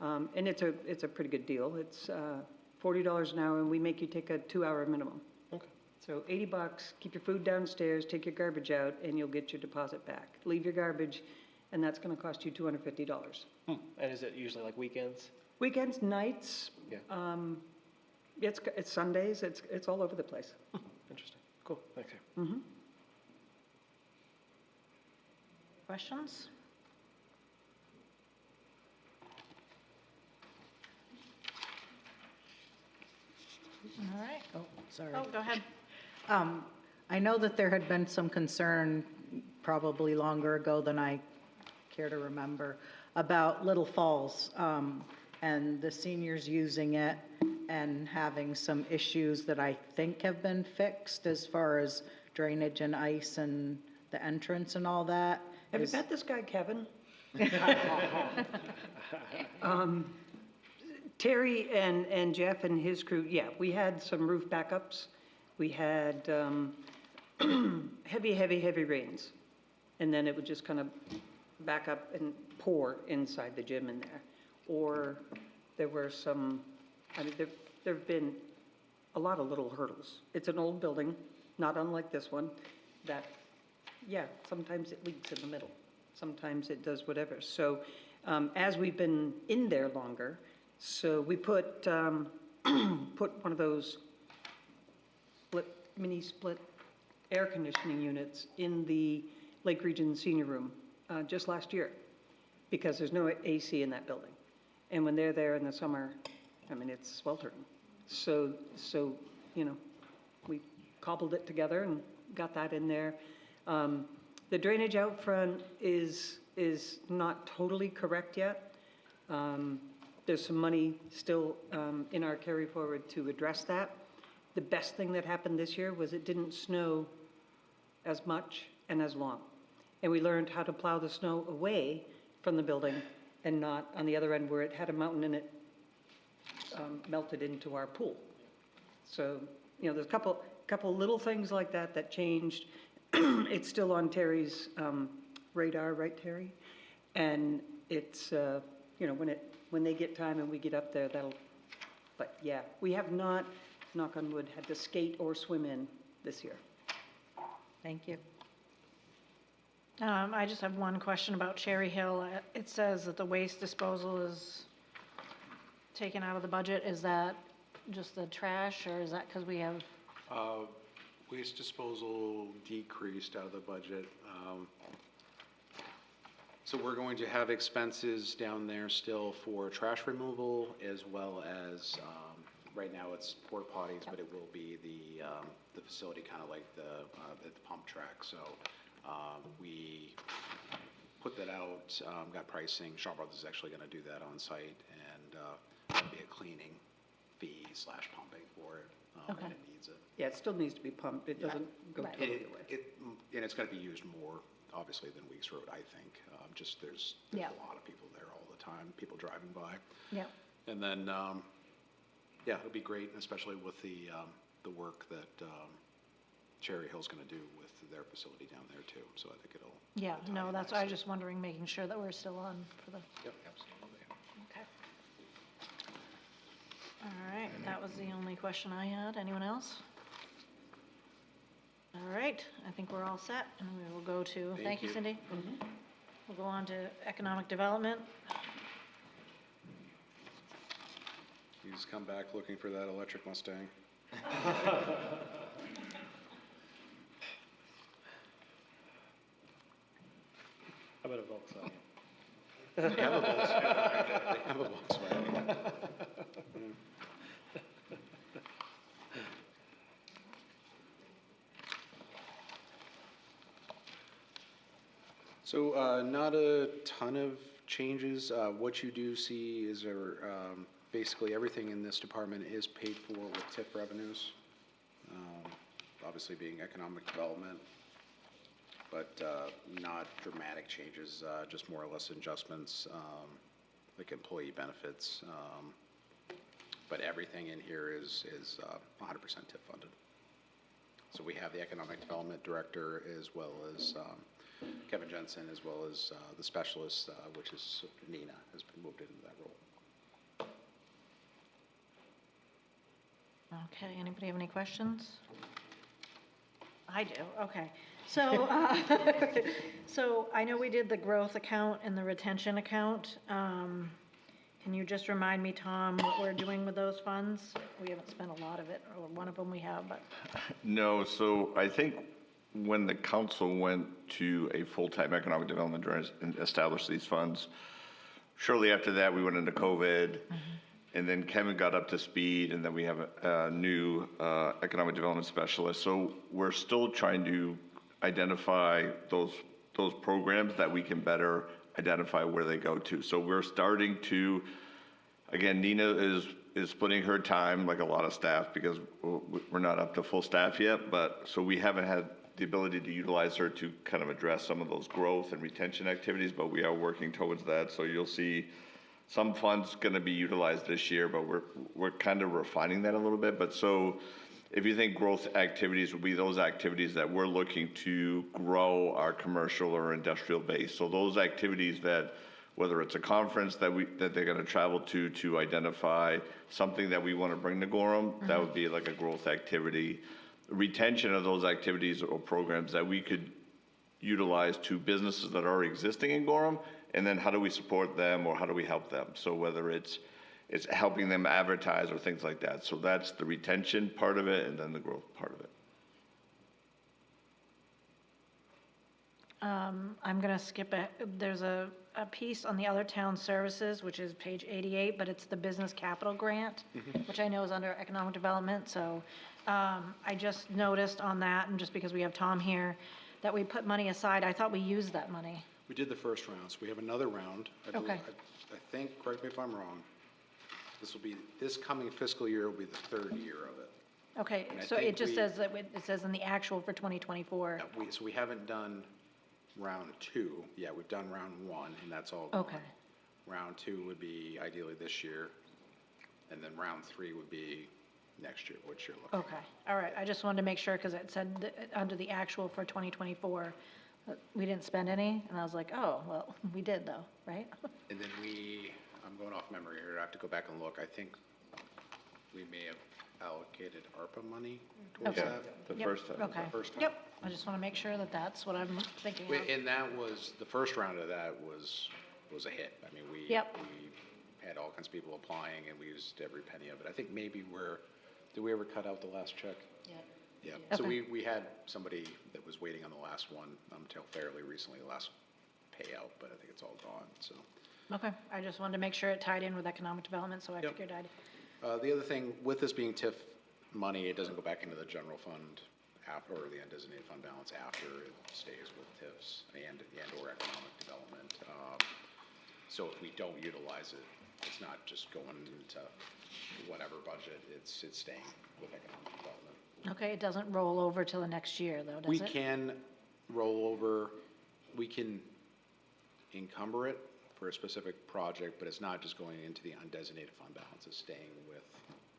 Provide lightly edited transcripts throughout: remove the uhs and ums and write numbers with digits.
And it's a pretty good deal. It's $40 an hour, and we make you take a 2-hour minimum. Okay. So $80, keep your food downstairs, take your garbage out, and you'll get your deposit back. Leave your garbage, and that's gonna cost you $250. And is it usually like weekends? Weekends, nights, Yeah. it's Sundays, it's all over the place. Interesting. Cool. Thanks. Questions? All right. Oh, sorry. Oh, go ahead. I know that there had been some concern, probably longer ago than I care to remember, about Little Falls, and the seniors using it and having some issues that I think have been fixed as far as drainage and ice and the entrance and all that. Have you met this guy, Kevin? Terry and Jeff and his crew, yeah, we had some roof backups. We had heavy rains. And then it would just kind of back up and pour inside the gym in there. Or there were some, I mean, there have been a lot of little hurdles. It's an old building, not unlike this one, that, yeah, sometimes it leaks in the middle. Sometimes it does whatever. So as we've been in there longer, so we put put one of those mini split air conditioning units in the Lake Region Senior Room just last year, because there's no AC in that building. And when they're there in the summer, I mean, it's sweltering. So you know, we cobbled it together and got that in there. The drainage out front is not totally correct yet. There's some money still in our carry forward to address that. The best thing that happened this year was it didn't snow as much and as long. And we learned how to plow the snow away from the building and not on the other end where it had a mountain in it melted into our pool. So, you know, there's a couple little things like that that changed. It's still on Terry's radar, right, Terry? And it's, you know, when they get time and we get up there, but yeah, we have not, knock on wood, had to skate or swim in this year. Thank you. I just have one question about Cherry Hill. It says that the waste disposal is taken out of the budget. Is that just the trash, or is that because we have? Waste disposal decreased out of the budget. So we're going to have expenses down there still for trash removal, as well as, right now it's porta potties, but it will be the facility kind of like at the pump track. So we put that out, got pricing. Shaw Brothers is actually going to do that on site, and that'll be a cleaning fee / pumping for it. Okay. And it needs it. Yeah, it still needs to be pumped. It doesn't go Right. totally away. And it's going to be used more, obviously, than Weeks Road, I think. Just there's Yeah. a lot of people there all the time, people driving by. Yeah. And then, yeah, it'll be great, especially with the work that Cherry Hill's going to do with their facility down there too. So I think it'll. Yeah, tie no, in that's, I was nicely. just wondering, making sure that we're still on for the, Yep, absolutely. okay. All right, that was the only question I had. Anyone else? All right, I think we're all set, and we will go to, thank you, you. Cindy. We'll go on to economic development. You just come back looking for that electric Mustang. How about a Volkswagen? They have a Volkswagen. They have a Volkswagen. So not a ton of changes. What you do see is basically everything in this department is paid for with TIP revenues, obviously being economic development, but not dramatic changes, just more or less adjustments, like employee benefits. But everything in here is 100% TIP funded. So we have the economic development director, as well as Kevin Jensen, as well as the specialist, which is Nina, has been moved into that role. Okay, anybody have any questions? I do, okay. So, so I know we did the growth account and the retention account. Can you just remind me, Tom, what we're doing with those funds? We haven't spent a lot of it, or one of them we have, but, No, so I think when the council went to a full-time economic development director and established these funds, shortly after that, we went into COVID, and then Kevin got up to speed, and then we have a new economic development specialist. So we're still trying to identify those programs that we can better identify where they go to. So we're starting to, again, Nina is splitting her time like a lot of staff because we're not up to full staff yet, but so we haven't had the ability to utilize her to kind of address some of those growth and retention activities, but we are working towards that. So you'll see some funds going to be utilized this year, but we're kind of refining that a little bit. But so if you think growth activities will be those activities that we're looking to grow our commercial or industrial base. So those activities that, whether it's a conference that they're going to travel to identify something that we want to bring to Gorham, that would be like a growth activity. Retention of those activities or programs that we could utilize to businesses that are existing in Gorham, and then how do we support them or how do we help them? So whether it's helping them advertise or things like that. So that's the retention part of it and then the growth part of it. I'm gonna skip it. There's a piece on the other town services, which is page 88, but it's the business capital grant, which I know is under economic development, so, I just noticed on that, and just because we have Tom here, that we put money aside. I thought we used that money. We did the first round, so we have another round. Okay. I think, correct me if I'm wrong, this coming fiscal year will be the third year of it. Okay, And I so think it just we- says that, it says in the actual for 2024. So we haven't done round two. Yeah, we've done round one, and that's all gone. Okay. Round two would be ideally this year, and then round three would be next year, which you're looking at. Okay, all right, I just wanted to make sure, because it said under the actual for 2024, we didn't spend any, and I was like, oh, well, we did though, right? And then I'm going off memory here, I have to go back and look. I think we may have allocated ARPA money towards Okay. that. The Yep, first time. Okay, first time. yep, I just want to make sure that that's what I'm thinking of. And that was, the first round of that was a hit. I mean, we Yep. had all kinds of people applying, and we used every penny of it. I think maybe did we ever cut out the last check? Yeah, so Okay. we had somebody that was waiting on the last one until fairly recently, the last payout, but I think it's all gone, so. Okay, I just wanted to make sure it tied in with economic development, so I Yep. figured I'd, The other thing, with this being TIF money, it doesn't go back into the general fund after, or the undesignated fund balance after, it stays with TIFs and/or economic development. So if we don't utilize it, it's not just going into whatever budget, it's staying with economic development. okay, it doesn't roll over till the next year, though, does We it? can roll over, we can encumber it for a specific project, but it's not just going into the undesignated fund balance, it's staying with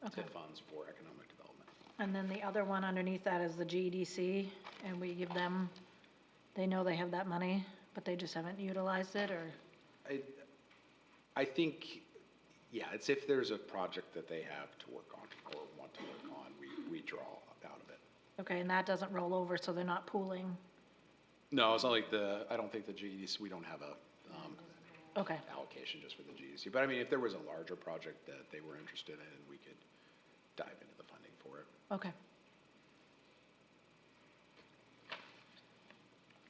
Okay. TIF funds for economic development. And then the other one underneath that is the GEDC, and we give them, they know they have that money, but they just haven't utilized it, or? I think, yeah, it's if there's a project that they have to work on or want to work on, we draw out of it. Okay, and that doesn't roll over, so they're not pooling? No, it's not like I don't think the GEDC, we don't have a Okay, allocation just for the GEDC. But I mean, if there was a larger project that they were interested in, we could dive into the funding for it. okay.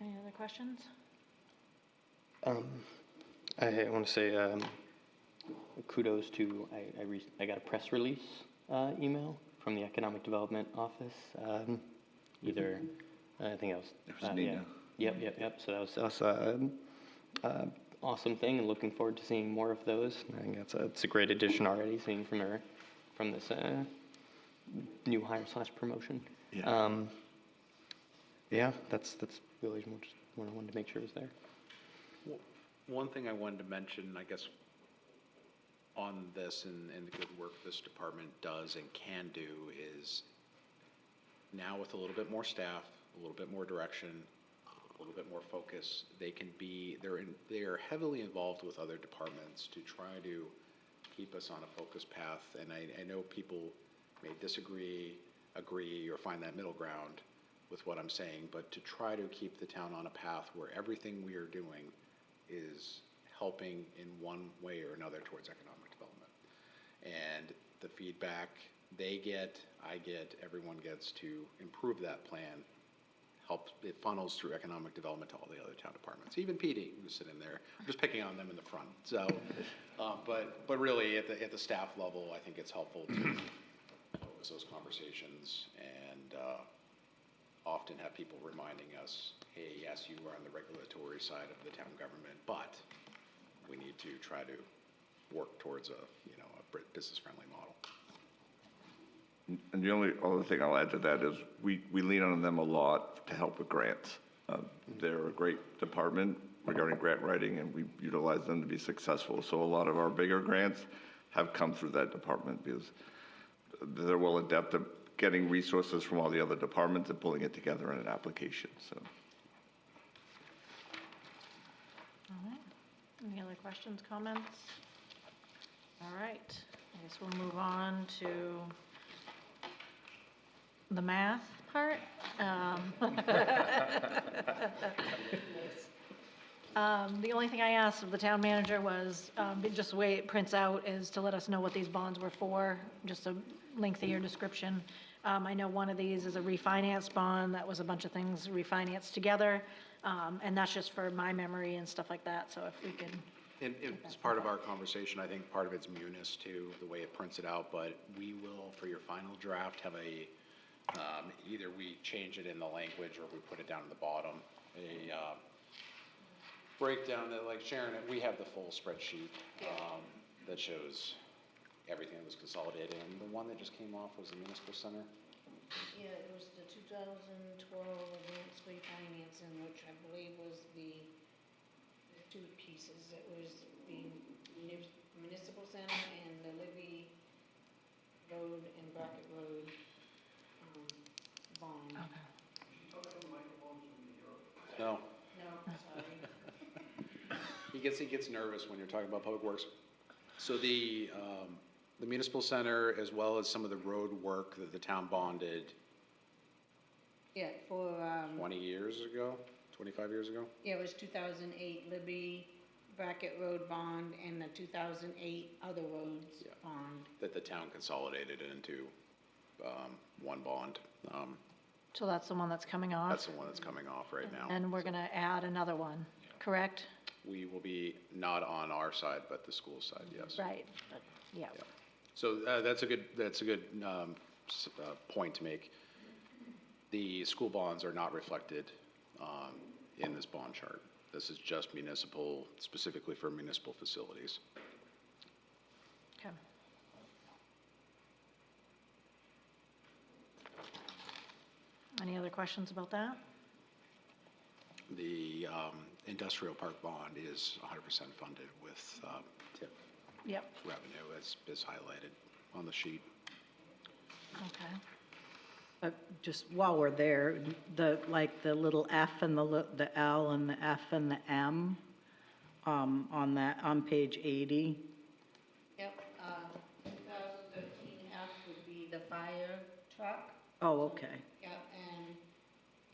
Any other questions? I want to say kudos to, I got a press release email from the Economic Development Office. I think that was. was Nina. Yep. So that was awesome thing, and looking forward to seeing more of those. I think it's a great addition already, seeing from this new hire / promotion. Yeah. Yeah, that's really just what I wanted to make sure was there. One thing I wanted to mention, I guess, on this and the good work this department does and can do is now with a little bit more staff, a little bit more direction, a little bit more focus, they are heavily involved with other departments to try to keep us on a focused path. And I know people may disagree, agree, or find that middle ground with what I'm saying, but to try to keep the town on a path where everything we are doing is helping in one way or another towards economic development. And the feedback they get, I get, everyone gets to improve that plan, helps, it funnels through economic development to all the other town departments, even PD, who's sitting there. I'm just picking on them in the front. So, but really at the staff level, I think it's helpful to focus those conversations and often have people reminding us, hey, yes, you are on the regulatory side of the town government, but we need to try to work towards a business-friendly model. And the only other thing I'll add to that is we lean on them a lot to help with grants. They're a great department regarding grant writing, and we utilize them to be successful. So a lot of our bigger grants have come through that department because they're well adept at getting resources from all the other departments and pulling it together in an application, so. All right. Any other questions, comments? All right, I guess we'll move on to the math part. The only thing I asked of the town manager was, just the way it prints out is to let us know what these bonds were for, just a lengthier description. I know one of these is a refinance bond, that was a bunch of things refinanced together, and that's just for my memory and stuff like that, so if we can. It's part of our conversation. I think part of it's munis too, the way it prints it out, but we will, for your final draft, have a, either we change it in the language or we put it down at the bottom, a breakdown that, like Sharon, we have the full spreadsheet that shows everything that was consolidated, and the one that just came off was the municipal center. Yeah, it was the 2012 advance refinancing, which I believe was the two pieces. It was the municipal center and the Libby Road and Brackett Road bond. No, No, sorry. he gets nervous when you're talking about public works. So the municipal center, as well as some of the road work that the town bonded Yeah, for, 20 years ago, 25 years ago? yeah, it was 2008 Libby Brackett Road bond and the 2008 other roads Yeah. bond. That the town consolidated into one bond. So that's the one that's coming off? That's the one that's coming off right now. And we're gonna add another one, correct? We will be not on our side, but the school side, yes. Right, but, yeah. Yeah. So that's a good point to make. The school bonds are not reflected in this bond chart. This is just municipal, specifically for municipal facilities. Okay. Any other questions about that? The industrial park bond is 100% funded with TIP Yep, revenue, as highlighted on the sheet. okay. Just while we're there, the little F and the L and the F and the M, on page 80. Yep, 2013 F would be the fire truck. Oh, okay. Yep, and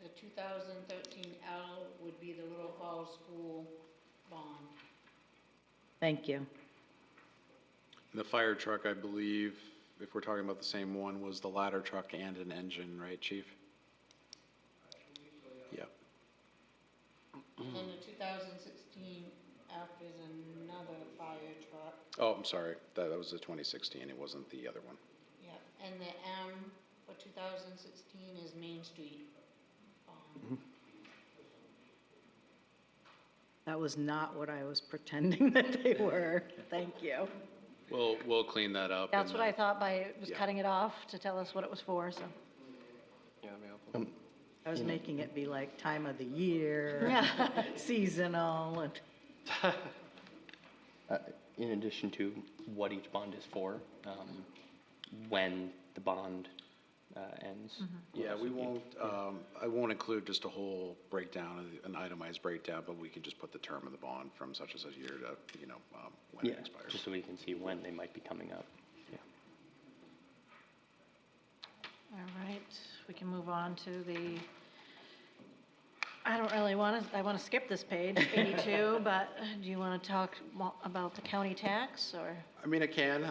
the 2013 L would be the Little Falls School bond. Thank you. The fire truck, I believe, if we're talking about the same one, was the ladder truck and an engine, right, Chief? Yep. And the 2016 F is another fire truck. Oh, I'm sorry, that was the 2016, it wasn't the other one. Yep, and the M for 2016 is Main Street bond. That was not what I was pretending that they were. Thank you. We'll clean that up. That's and, what I thought by just yeah. cutting it off to tell us what it was for, so. Yeah, that'd be helpful. I was making it be like time of the year, Yeah. seasonal, and In addition to what each bond is for, when the bond ends. Yeah, we won't, I won't include just a whole breakdown, an itemized breakdown, but we can just put the term of the bond from such and such year to, when Yeah, it expires. just so we can see when they might be coming up. Yeah. All right, we can move on to the, I don't really want to, I want to skip this page, 82, but do you want to talk about the county tax, or? I mean, it can.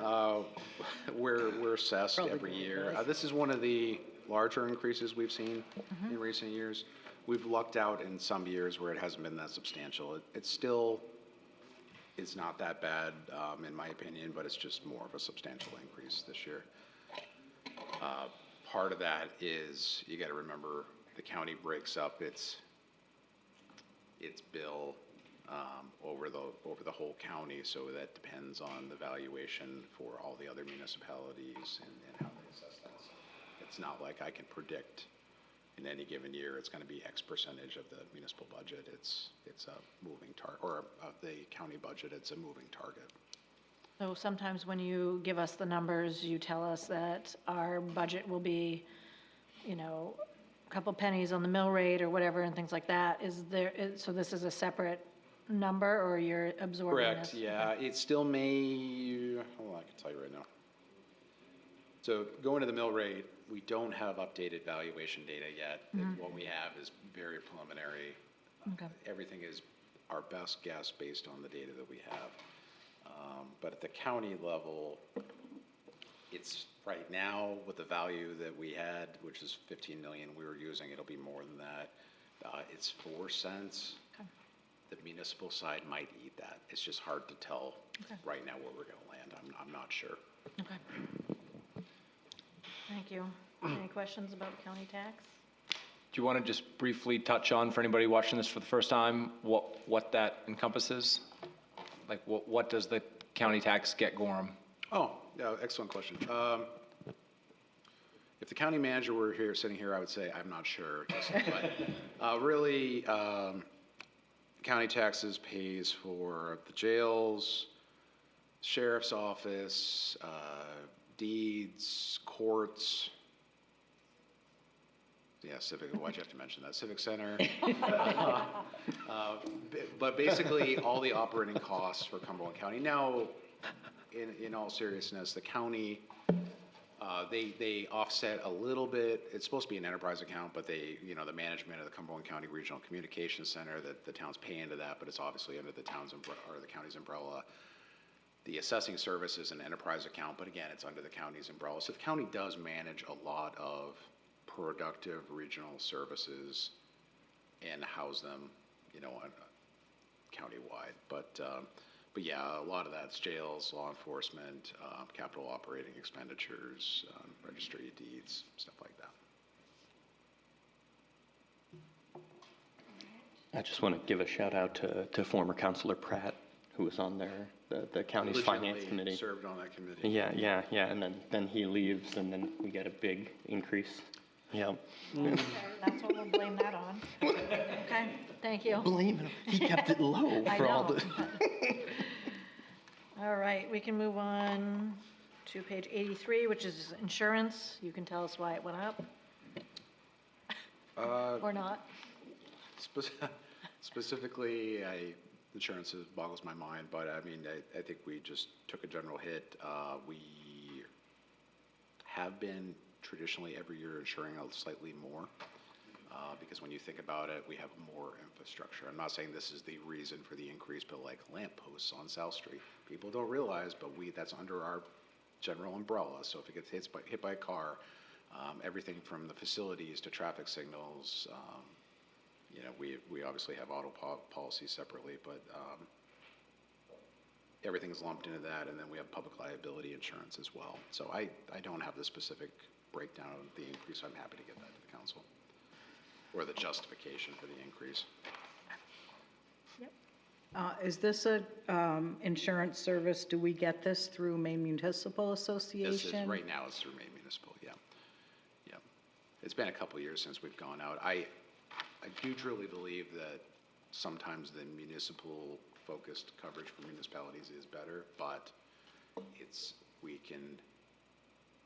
We're assessed every year. This is one of the larger increases we've seen in recent years. We've lucked out in some years where it hasn't been that substantial. It's still, it's not that bad, in my opinion, but it's just more of a substantial increase this year. Part of that is, you got to remember, the county breaks up its bill over the whole county, so that depends on the valuation for all the other municipalities and how they assess that. So it's not like I can predict in any given year it's going to be X percentage of the municipal budget. It's a moving target, or of the county budget, it's a moving target. So sometimes when you give us the numbers, you tell us that our budget will be, you know, a couple pennies on the mill rate or whatever and things like that. So this is a separate number, or you're absorbing this? Correct, yeah. It still may, hold on, I can tell you right now. So going to the mill rate, we don't have updated valuation data yet. What we have is very preliminary. Okay. Everything is our best guess based on the data that we have. But at the county level, it's right now with the value that we had, which is 15 million we were using, it'll be more than that. It's 4 cents. Okay. The municipal side might eat that. It's just hard to tell right now where we're going to land. I'm not sure. Okay. Thank you. Any questions about county tax? Do you want to just briefly touch on, for anybody watching this for the first time, what that encompasses? Like, what does the county tax get Gorham? Oh, yeah, excellent question. If the county manager were here, sitting here, I would say, I'm not sure. But really, county taxes pays for the jails, sheriff's office, deeds, courts. Yeah, civic, why'd you have to mention that? Civic center. But basically, all the operating costs for Cumberland County. Now, in all seriousness, the county, they offset a little bit. It's supposed to be an enterprise account, but they, the management of the Cumberland County Regional Communications Center, that the towns pay into that, but it's obviously under the town's or the county's umbrella. The assessing service is an enterprise account, but again, it's under the county's umbrella. So the county does manage a lot of productive regional services and house them, countywide. But yeah, a lot of that's jails, law enforcement, capital operating expenditures, registry of deeds, stuff like that. I just want to give a shout out to former Councilor Pratt, who was on there, the county's finance Legitimately committee. served on that committee. Yeah, and then he leaves, and then we get a big increase. Yeah. Okay, that's what we'll blame that on. Okay, thank you. Blame him. He kept it low I for all know. the. All right, we can move on to page 83, which is insurance. You can tell us why it went up. Or not. Specifically, insurance boggles my mind, but I mean, I think we just took a general hit. We have been traditionally every year insuring slightly more, because when you think about it, we have more infrastructure. I'm not saying this is the reason for the increase, but like lampposts on South Street, people don't realize, but that's under our general umbrella. So if it gets hit by a car, everything from the facilities to traffic signals, we obviously have auto policies separately, but everything's lumped into that, and then we have public liability insurance as well. So I don't have the specific breakdown of the increase. I'm happy to get that to the council, or the justification for the increase. Is this a insurance service? Do we get this through Maine Municipal Association? This is, right now, it's through Maine Municipal, yeah. Yeah. It's been a couple years since we've gone out. I do truly believe that sometimes the municipal-focused coverage for municipalities is better, but we can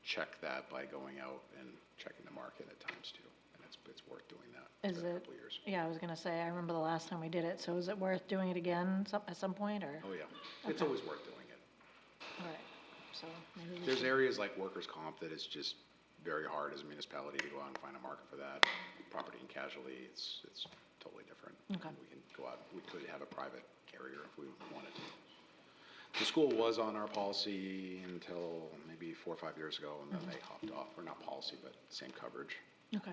check that by going out and checking the market at times too, and it's worth doing that. Is for a it? couple years. Yeah, I was gonna say, I remember the last time we did it, so is it worth doing it again at some point, or? Oh, yeah. It's always worth doing it. All right, so maybe we There's should- areas like workers' comp that is just very hard as a municipality to go out and find a market for that. Property and casualty, it's totally different. Okay. We can go out, we could have a private carrier if we wanted to. The school was on our policy until maybe 4 or 5 years ago, and then they hopped off, or not policy, but same coverage. Okay.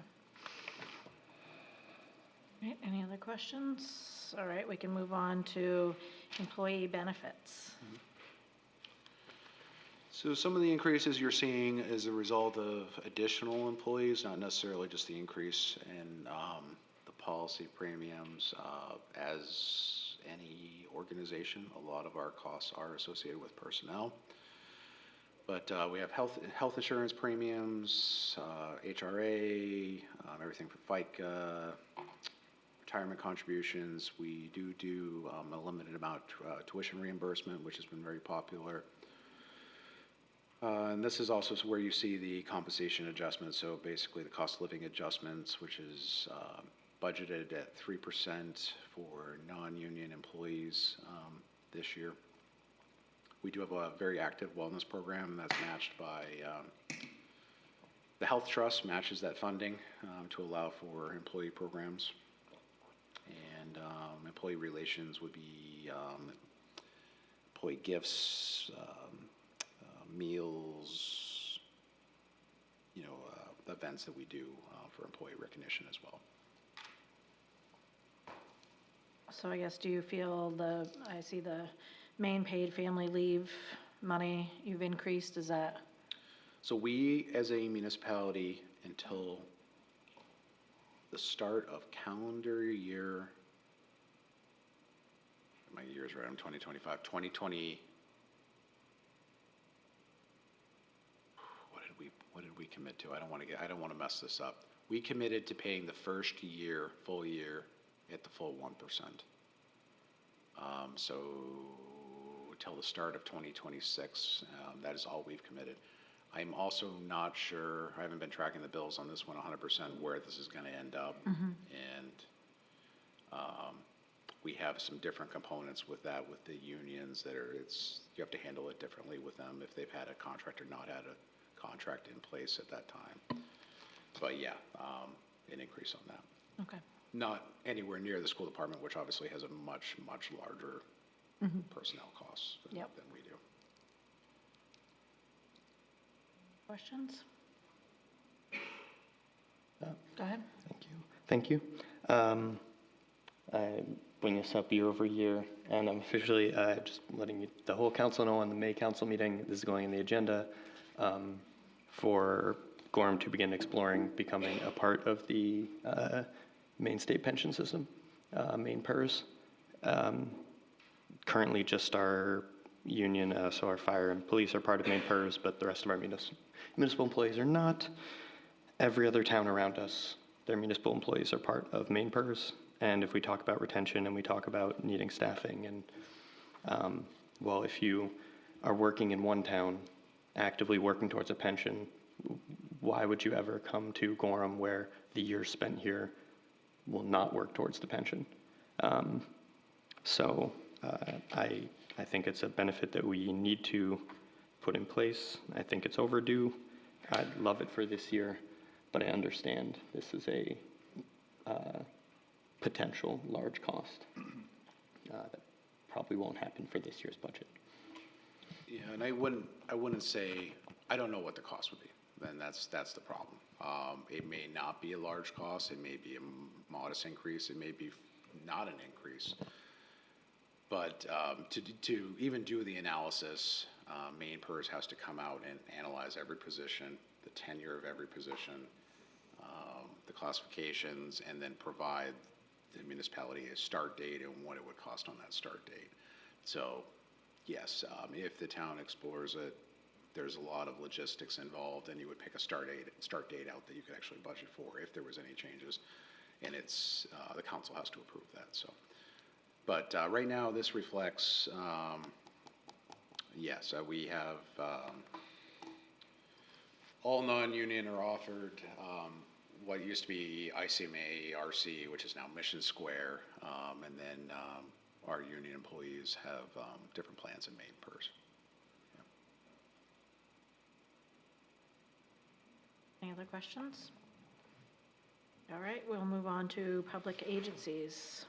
All right, any other questions? All right, we can move on to employee benefits. So some of the increases you're seeing is a result of additional employees, not necessarily just the increase in the policy premiums. As any organization, a lot of our costs are associated with personnel. But we have health insurance premiums, HRA, everything from FICA, retirement contributions. We do a limited amount tuition reimbursement, which has been very popular. And this is also where you see the compensation adjustments. So basically the cost of living adjustments, which is budgeted at 3% for non-union employees this year. We do have a very active wellness program that's matched by the Health Trust matches that funding to allow for employee programs. And employee relations would be employee gifts, meals, events that we do for employee recognition as well. So I guess, do you feel I see the main paid family leave money you've increased, is that? So we, as a municipality, until the start of calendar year, my year's right, I'm 2025, 2020, what did we commit to? I don't want to mess this up. We committed to paying the first year, full year, at the full 1%. So till the start of 2026, that is all we've committed. I'm also not sure, I haven't been tracking the bills on this one 100% where this is going to end up. And we have some different components with that, with the unions that you have to handle it differently with them if they've had a contract or not had a contract in place at that time. But yeah, an increase on that. Okay. Not anywhere near the school department, which obviously has a much, much larger personnel costs than we do. Questions? Go ahead. Thank you. I bring this up year over year, and I'm officially just letting the whole council know on the May council meeting, this is going in the agenda, for Gorham to begin exploring becoming a part of the Maine state pension system, Maine PERS. Currently just our union, so our fire and police are part of Maine PERS, but the rest of our municipal employees are not. Every other town around us, their municipal employees are part of Maine PERS. And if we talk about retention and we talk about needing staffing and, well, if you are working in one town, actively working towards a pension, why would you ever come to Gorham where the years spent here will not work towards the pension? So I think it's a benefit that we need to put in place. I think it's overdue. I'd love it for this year, but I understand this is a potential large cost that probably won't happen for this year's budget. Yeah, and I wouldn't say, I don't know what the cost would be. Then that's the problem. It may not be a large cost. It may be a modest increase. It may be not an increase. But to even do the analysis, Maine PERS has to come out and analyze every position, the tenure of every position, the classifications, and then provide the municipality a start date and what it would cost on that start date. So, yes, if the town explores it, there's a lot of logistics involved, and you would pick a start date out that you could actually budget for if there was any changes, and it's the council has to approve that. So, but right now this reflects, yes, we have all non-union are offered what used to be ICMA RC, which is now Mission Square, and then our union employees have different plans in Maine PERS. Any other questions? All right, we'll move on to public agencies.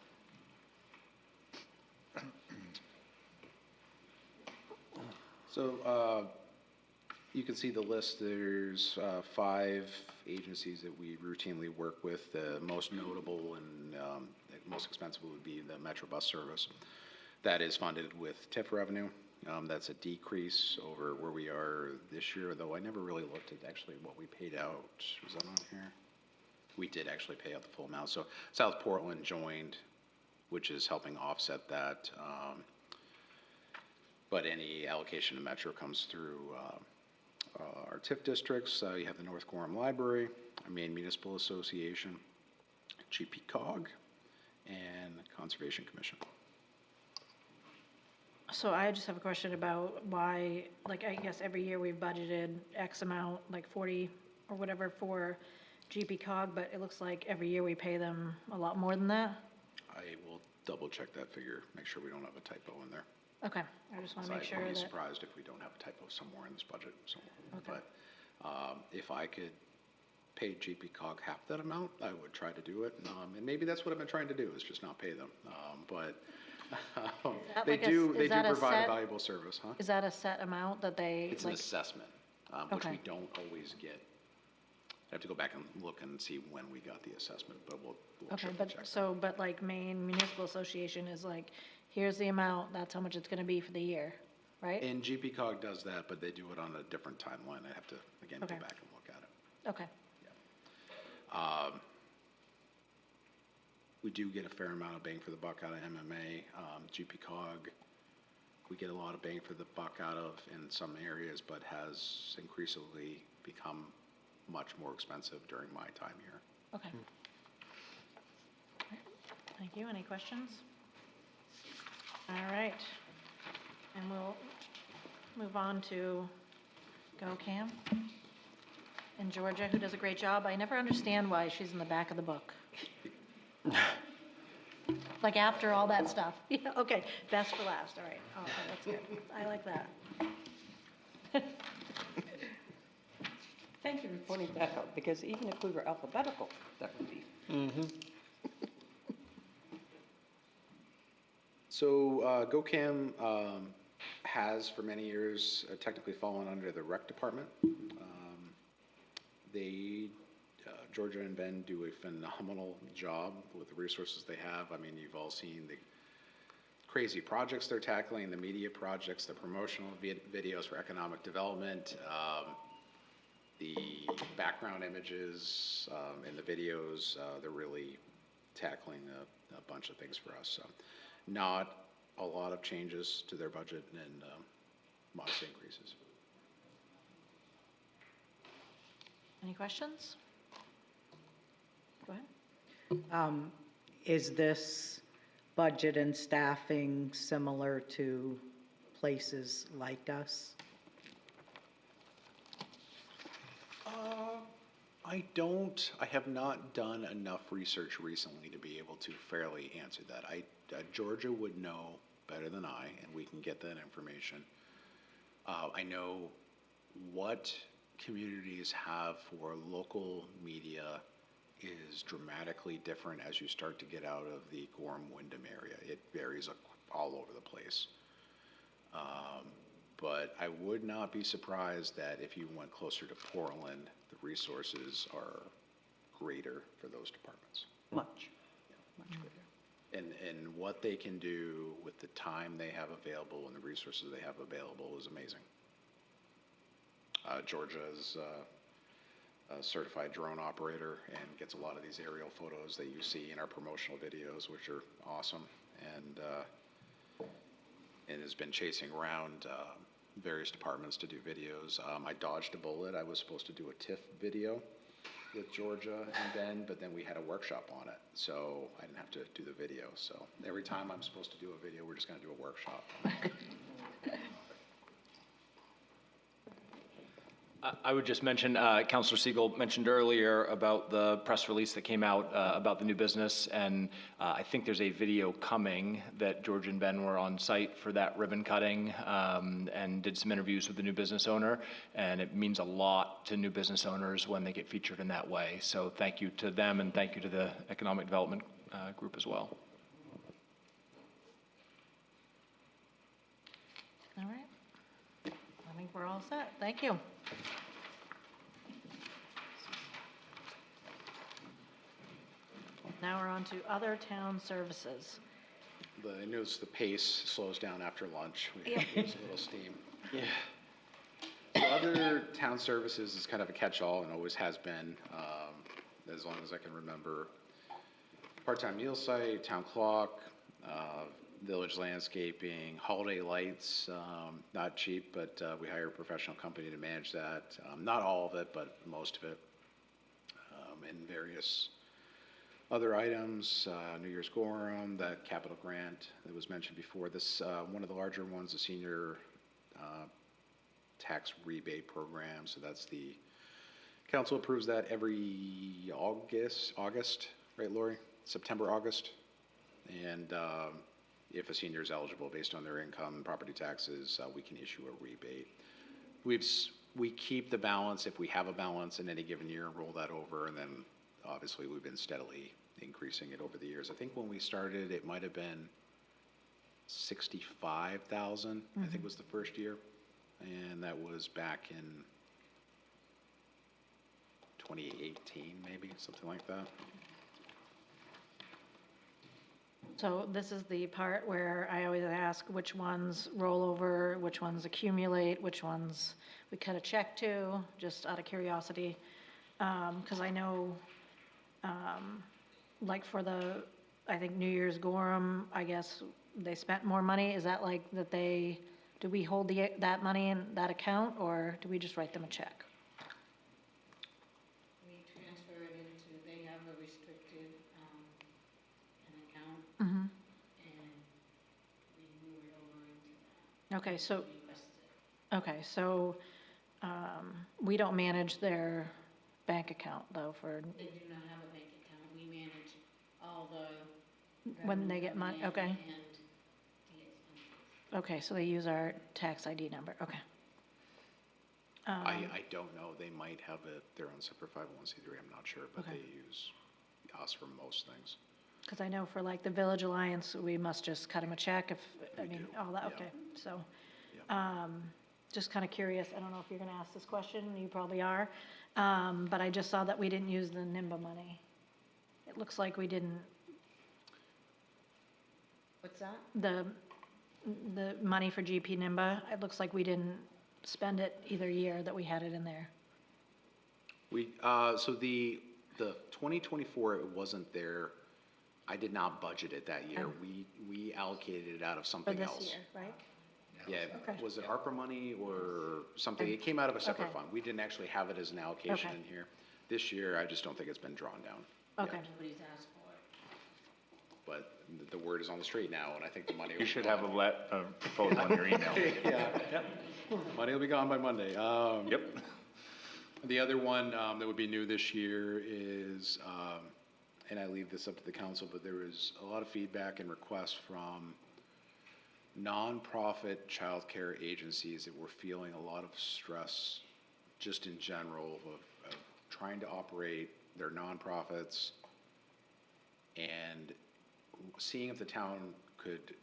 So, you can see the list, there's 5 agencies that we routinely work with. The most notable and the most expensive would be the Metro Bus Service. That is funded with TIF revenue. That's a decrease over where we are this year, though I never really looked at actually what we paid out. Was that on here? We did actually pay out the full amount. So South Portland joined, which is helping offset that. But any allocation to Metro comes through our TIF districts. You have the North Gorham Library, our Maine Municipal Association, GPCOG, and Conservation Commission. So I just have a question about why, like, I guess every year we've budgeted X amount, like 40 or whatever for GPCOG, but it looks like every year we pay them a lot more than that. I will double check that figure, make sure we don't have a typo in there. Okay, I just want to make sure I'd be that, surprised if we don't have a typo somewhere in this budget. Okay. But if I could pay GPCOG half that amount, I would try to do it. And maybe that's what I've been trying to do, is just not pay them. But that they like a- do is they do that a provide set- a valuable service, huh? is that a set amount that they, It's an like, assessment, which we Okay. don't always get. I have to go back and look and see when we got the assessment, but we'll okay, triple but, check that. so, but like Maine Municipal Association is like, here's the amount, that's how much it's gonna be for the year, right? And GPCOG does that, but they do it on a different timeline. I have to, again, go Okay. back and look at it. Okay, We do get a fair amount of bang for the buck out of MMA. GPCOG, we get a lot of bang for the buck out of in some areas, but has increasingly become much more expensive during my time here. okay. Thank you, any questions? All right, and we'll move on to GoCam. And Georgia, who does a great job. I never understand why she's in the back of the book. Like after all that stuff. Yeah, okay, best for last, all right. Oh, that's good. I like that. Thank you for pointing that out, because even if we were alphabetical, that would be. So GoCam has for many years technically fallen under the rec department. Georgia and Ben do a phenomenal job with the resources they have. I mean, you've all seen the crazy projects they're tackling, the media projects, the promotional videos for economic development, the background images in the videos. They're really tackling a bunch of things for us. So not a lot of changes to their budget and modest increases. Any questions? Go ahead. Is this budget and staffing similar to places like us? I have not done enough research recently to be able to fairly answer that. Georgia would know better than I, and we can get that information. I know what communities have for local media is dramatically different as you start to get out of the Gorham-Wyndham area. It varies all over the place. But I would not be surprised that if you went closer to Portland, the resources are greater for those departments. Much greater. And what they can do with the time they have available and the resources they have available is amazing. Georgia is a certified drone operator and gets a lot of these aerial photos that you see in our promotional videos, which are awesome, and has been chasing around various departments to do videos. I dodged a bullet. I was supposed to do a TIF video with Georgia and Ben, but then we had a workshop on it, so I didn't have to do the video. So every time I'm supposed to do a video, we're just going to do a workshop. I would just mention, Counselor Siegel mentioned earlier about the press release that came out about the new business, and I think there's a video coming that George and Ben were on site for that ribbon cutting, and did some interviews with the new business owner, and it means a lot to new business owners when they get featured in that way. So thank you to them, and thank you to the Economic Development Group as well. All right. I think we're all set. Thank you. Now we're on to other town services. I noticed the pace slows down after lunch. We lose a little steam. Yeah. So other town services is kind of a catch-all and always has been, as long as I can remember. Part-time meal site, town clock, village landscaping, holiday lights, not cheap, but we hire a professional company to manage that. Not all of it, but most of it. And various other items, New Year's Quorum, that capital grant that was mentioned before. This, one of the larger ones, the senior tax rebate program. So that's the, council approves that every August, right, Lori? September, August. And if a senior is eligible based on their income and property taxes, we can issue a rebate. We keep the balance if we have a balance in any given year, roll that over, and then obviously we've been steadily increasing it over the years. I think when we started, it might have been 65,000, I think was the first year. And that was back in 2018, maybe, something like that. So this is the part where I always ask which ones roll over, which ones accumulate, which ones we cut a check to, just out of curiosity. Because I know, like for the, I think New Year's Gorham, I guess they spent more money. Is that like that do we hold that money in that account, or do we just write them a check? We transfer it into, they have a restricted, an account, Mm-hmm. and we move it over into that. Okay, so, Request it. okay, so, we don't manage their bank account though for, They do not have a bank account. We manage all the. when they revenue get money, coming in okay. And the expenses. Okay, so they use our tax ID number, okay. I don't know, they might have their own separate 501c3, I'm not sure, but Okay. they use us for most things. Because I know for like the Village Alliance, we must just cut them a check if, I We mean, do, all that, yeah. okay. So, Yeah. just kind of curious, I don't know if you're going to ask this question, you probably are, but I just saw that we didn't use the NIMBA money. It looks like we didn't, What's that? the money for GP NIMBA, it looks like we didn't spend it either year that we had it in there. We, so the 2024, it wasn't there. I did not budget it that year. Oh. We allocated it out of For something this else. year, right? Yeah, Okay. was it ARPA money or something? It came out of a separate Okay. fund. We didn't actually have it as an allocation Okay. in here. This year, I just don't think it's been drawn down. Okay, Nobody's asked for it. But the word is on the street now, and I think the money. You should have a vote on your email. Yeah, money will be gone by Monday. Yep. The other one that would be new this year is, and I leave this up to the council, but there was a lot of feedback and requests from nonprofit childcare agencies that were feeling a lot of stress just in general of trying to operate their nonprofits and seeing if the town could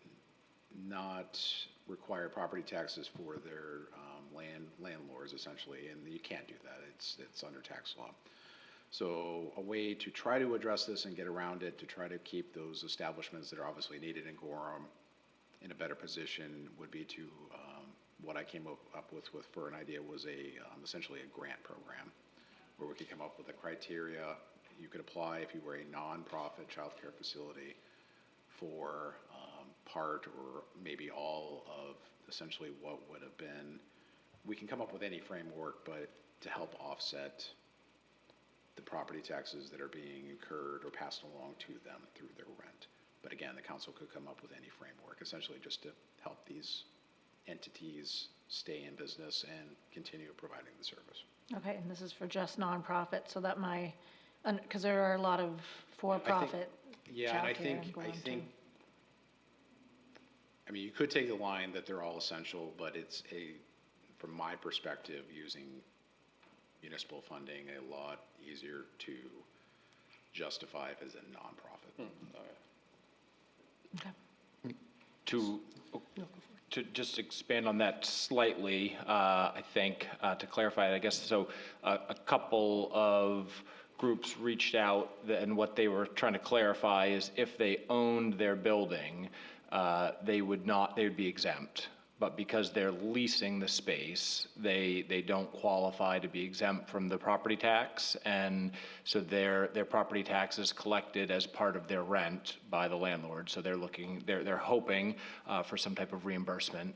not require property taxes for their landlords essentially, and you can't do that. It's under tax law. So a way to try to address this and get around it, to try to keep those establishments that are obviously needed in Gorham in a better position would be to, what I came up with for an idea was essentially a grant program where we could come up with a criteria. You could apply if you were a nonprofit childcare facility for part or maybe all of essentially what would have been, we can come up with any framework, but to help offset the property taxes that are being incurred or passed along to them through their rent. But again, the council could come up with any framework, essentially just to help these entities stay in business and continue providing the service. Okay, and this is for just nonprofit, so that because there are a lot of for-profit Yeah, and I childcare think, going too. I mean, you could take the line that they're all essential, but it's from my perspective, using municipal funding a lot easier to justify if it's a nonprofit. Okay. To just expand on that slightly, I think, to clarify it, I guess, so a couple of groups reached out, and what they were trying to clarify is if they owned their building, they would be exempt. But because they're leasing the space, they don't qualify to be exempt from the property tax. And so their property tax is collected as part of their rent by the landlord. So they're hoping for some type of reimbursement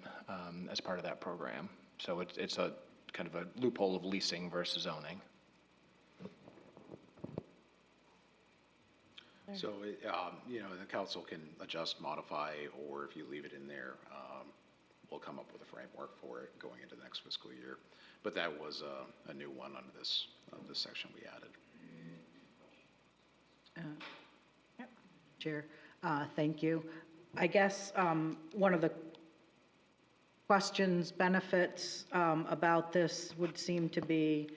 as part of that program. So it's a kind of a loophole of leasing versus owning. So, the council can adjust, modify, or if you leave it in there, we'll come up with a framework for it going into the next fiscal year. But that was a new one under this section we added. Chair, thank you. I guess one of the questions, benefits about this would seem to be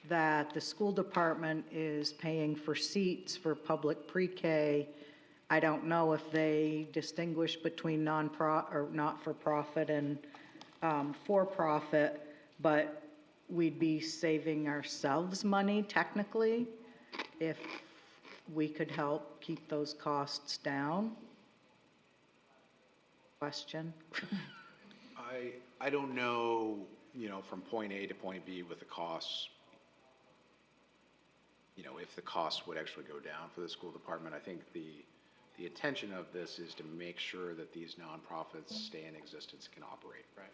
that the school department is paying for seats for public pre-K. I don't know if they distinguish between not-for-profit and for-profit, but we'd be saving ourselves money technically if we could help keep those costs down. Question? I don't know, from point A to point B with the costs, if the costs would actually go down for the school department. I think the intention of this is to make sure that these nonprofits stay in existence, can operate, right?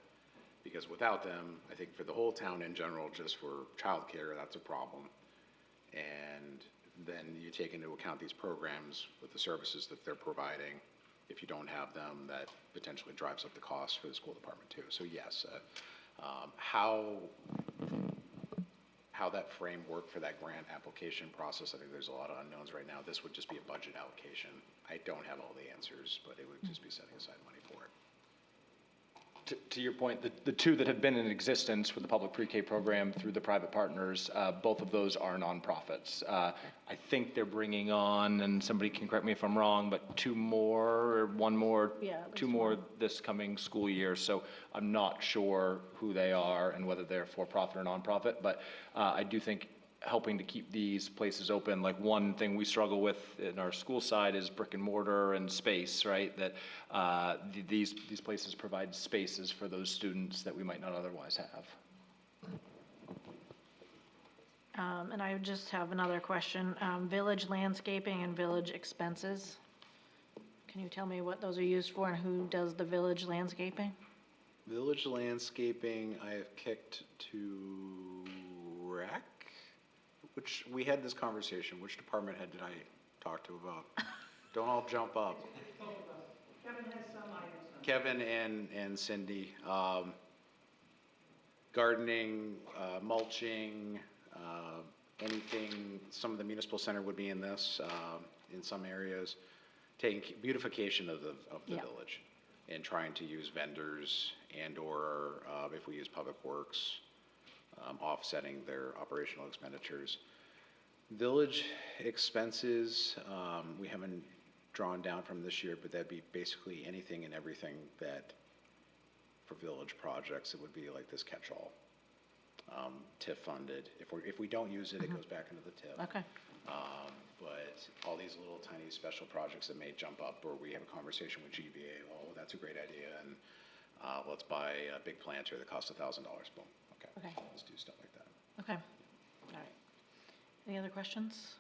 Because without them, I think for the whole town in general, just for childcare, that's a problem. And then you take into account these programs with the services that they're providing. If you don't have them, that potentially drives up the cost for the school department too. So yes, how that framework for that grant application process, I think there's a lot of unknowns right now. This would just be a budget allocation. I don't have all the answers, but it would just be setting aside money for it. To your point, the two that have been in existence with the public pre-K program through the private partners, both of those are nonprofits. I think they're bringing on, and somebody can correct me if I'm wrong, but two more this coming school year. So I'm not sure who they are and whether they're for-profit or nonprofit, but I do think helping to keep these places open, like one thing we struggle with in our school side is brick and mortar and space, right? That these places provide spaces for those students that we might not otherwise have. And I just have another question. Village landscaping and village expenses. Can you tell me what those are used for and who does the village landscaping? Village landscaping, I have kicked to rec, which we had this conversation. Which department head did I talk to about? Don't all jump up. Kevin has some items. Kevin and Cindy. Gardening, mulching, anything, some of the municipal center would be in this, in some areas. Taking beautification of the Yeah. village and trying to use vendors and/or if we use public works, offsetting their operational expenditures. Village expenses, we haven't drawn down from this year, but that'd be basically anything and everything that, for village projects, it would be like this catch-all. TIF funded. If we don't use it, it goes back into the TIF. Okay. But all these little tiny special projects that may jump up, or we have a conversation with GBA, oh, that's a great idea, and let's buy a big planter that costs $1,000. Boom. Okay. Let's do stuff like that. Okay. All right. Any other questions?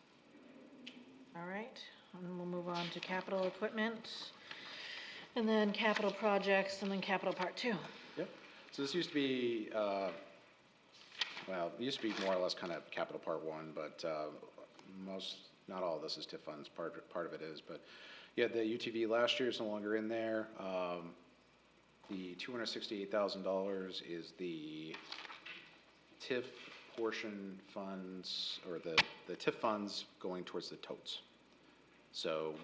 All right. And we'll move on to capital equipment, and then capital projects, and then capital part 2. Yep. So this used to be, it used to be more or less kind of capital part 1, but not all of this is TIF funds. Part of it is, but yeah, the UTV last year is no longer in there. The $268,000 is the TIF portion funds, or the TIF funds going towards the totes. So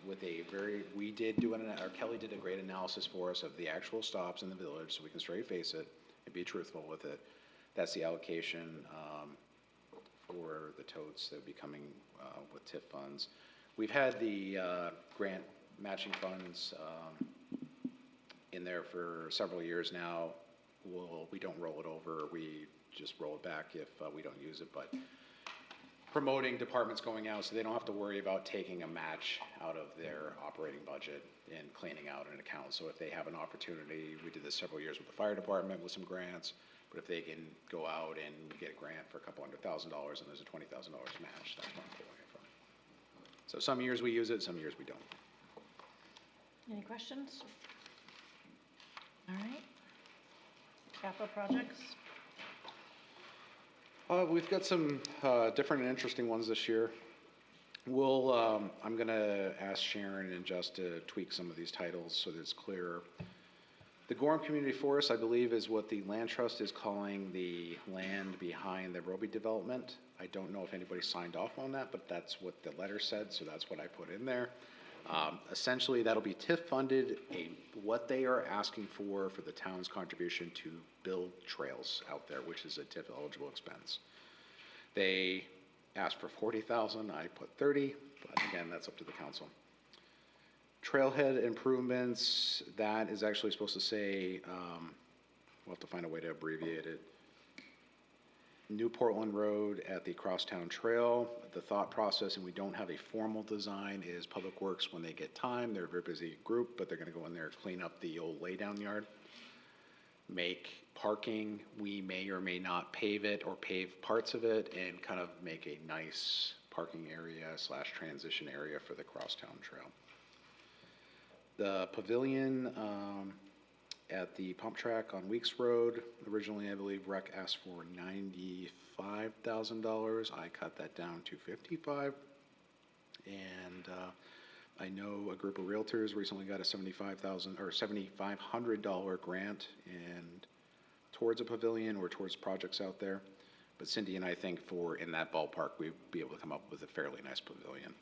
we did do or Kelly did a great analysis for us of the actual stops in the village, so we can straight face it and be truthful with it. That's the allocation for the totes that would be coming with TIF funds. We've had the grant matching funds in there for several years now. We don't roll it over, we just roll it back if we don't use it, but promoting departments going out so they don't have to worry about taking a match out of their operating budget and cleaning out an account. So if they have an opportunity, we did this several years with the fire department with some grants, but if they can go out and get a grant for a couple $100,000 and there's a $20,000 match, that's where I'm pulling it from. So some years we use it, some years we don't. Any questions? All right. Capital projects? We've got some different and interesting ones this year. I'm gonna ask Sharon and Just to tweak some of these titles so that it's clearer. The Gorham Community Forest, I believe, is what the land trust is calling the land behind the Roby development. I don't know if anybody signed off on that, but that's what the letter said, so that's what I put in there. Essentially, that'll be TIF funded, what they are asking for the town's contribution to build trails out there, which is a TIF eligible expense. They asked for 40,000, I put 30, but again, that's up to the council. Trailhead improvements, that is actually supposed to say, we'll have to find a way to abbreviate it. New Portland Road at the Crosstown Trail. The thought process, and we don't have a formal design, is Public Works, when they get time, they're a very busy group, but they're gonna go in there and clean up the old laydown yard. Make parking, we may or may not pave it or pave parts of it and kind of make a nice parking area / transition area for the Crosstown Trail. The pavilion at the pump track on Weeks Road, originally I believe Rec asked for $95,000. I cut that down to $55,000. And I know a group of realtors recently got a $7,500 grant and towards a pavilion or towards projects out there. But Cindy and I think in that ballpark, we'd be able to come up with a fairly nice pavilion.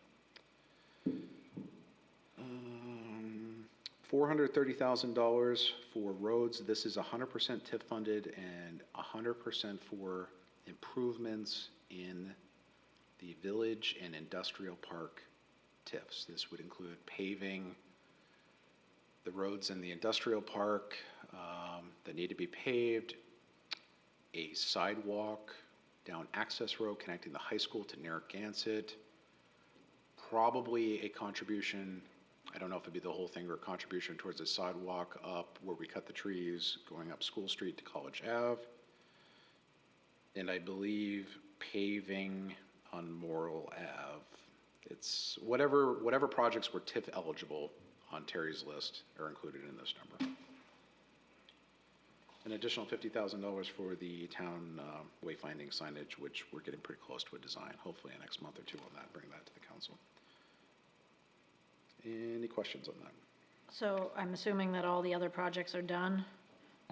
$430,000 for roads. This is 100% TIF funded and 100% for improvements in the village and industrial park TIFs. This would include paving the roads in the industrial park that need to be paved, a sidewalk down Access Road connecting the high school to Narragansett, probably a contribution, I don't know if it'd be the whole thing, or a contribution towards a sidewalk up where we cut the trees going up School Street to College Ave. And I believe paving on Morrill Ave. It's whatever projects were TIF eligible on Terry's list are included in this number. An additional $50,000 for the town wayfinding signage, which we're getting pretty close to a design, hopefully in the next month or two on that, bring that to the council. Any questions on that? So I'm assuming that all the other projects are done,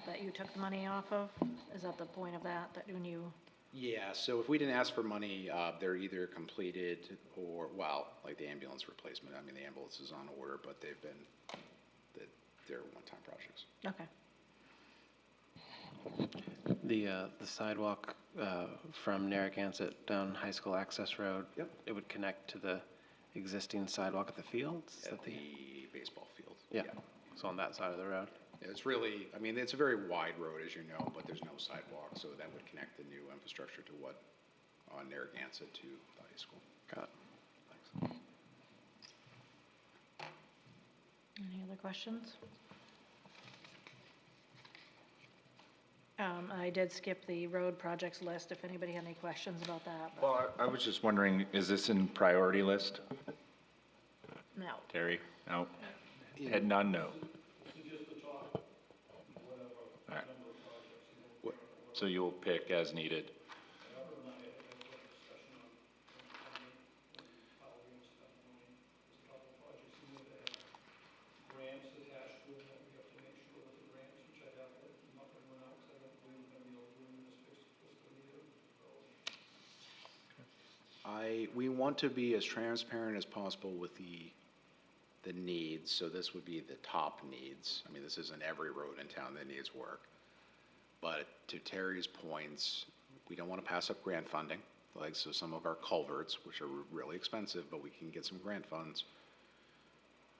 that you took the money off of? Is that the point of that when you? Yeah, so if we didn't ask for money, they're either completed or, well, like the ambulance replacement. I mean, the ambulance is on order, but they're one-time projects. Okay. The sidewalk from Narragansett down High School Access Road. Yep. It would connect to the existing sidewalk at the fields? At the baseball field. Yeah, so on that side of the road. It's really, I mean, it's a very wide road, as you know, but there's no sidewalk, so that would connect the new infrastructure to what, on Narragansett to the high school. Got it. Thanks. Any other questions? I did skip the road projects list, if anybody had any questions about that. but Well, I was just wondering, is this in priority list, No. Terry? No? Had none, no? All right. So you'll pick as needed? We want to be as transparent as possible with the needs, so this would be the top needs. I mean, this isn't every road in town that needs work. But to Terry's points, we don't want to pass up grant funding, like, so some of our culverts, which are really expensive, but we can get some grant funds.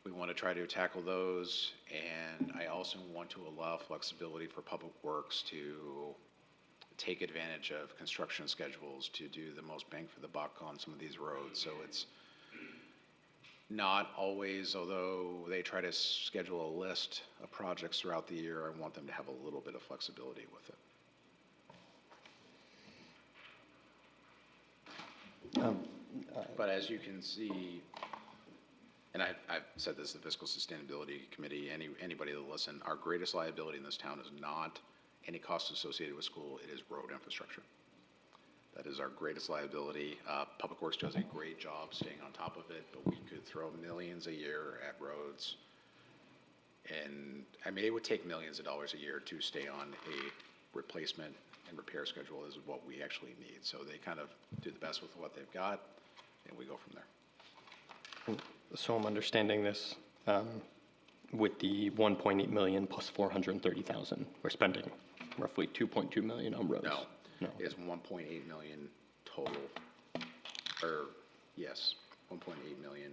We want to try to tackle those, and I also want to allow flexibility for Public Works to take advantage of construction schedules to do the most bang for the buck on some of these roads. So it's not always, although they try to schedule a list of projects throughout the year, I want them to have a little bit of flexibility with it. But as you can see, and I've said this to the Fiscal Sustainability Committee, anybody that listen, our greatest liability in this town is not any costs associated with school, it is road infrastructure. That is our greatest liability. Public Works does a great job staying on top of it, but we could throw millions a year at roads. And I mean, it would take millions of dollars a year to stay on a replacement and repair schedule is what we actually need. So they kind of do the best with what they've got, and we go from there. So I'm understanding this with the 1.8 million plus 430,000. We're spending roughly 2.2 million on roads. No, it's 1.8 million total, or yes, 1.8 million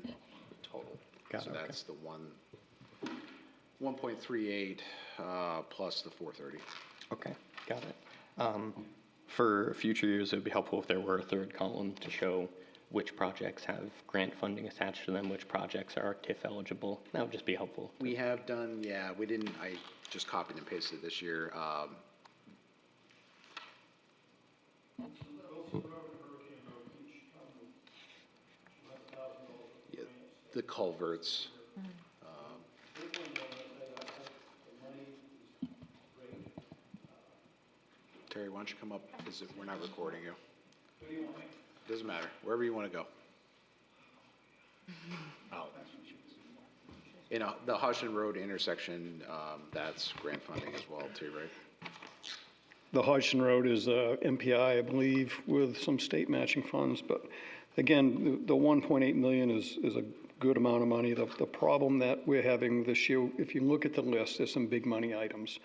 total. Got so it, that's the 1.38 plus the 430. Okay, got it. For future years, it would be helpful if there were a third column to show which projects have grant funding attached to them, which projects are TIF eligible. That would just be helpful. We have done, yeah, we didn't, I just copied and pasted this year. Yeah, the culverts. Terry, why don't you come up, because we're not recording you. Doesn't matter, wherever you want to go. Oh. You know, the Hodgson Road intersection, that's grant funding as well too, right? The Hodgson Road is MPI, I believe, with some state matching funds, but again, the 1.8 million is a good amount of money. The problem that we're having this year, if you look at the list, there's some big money items.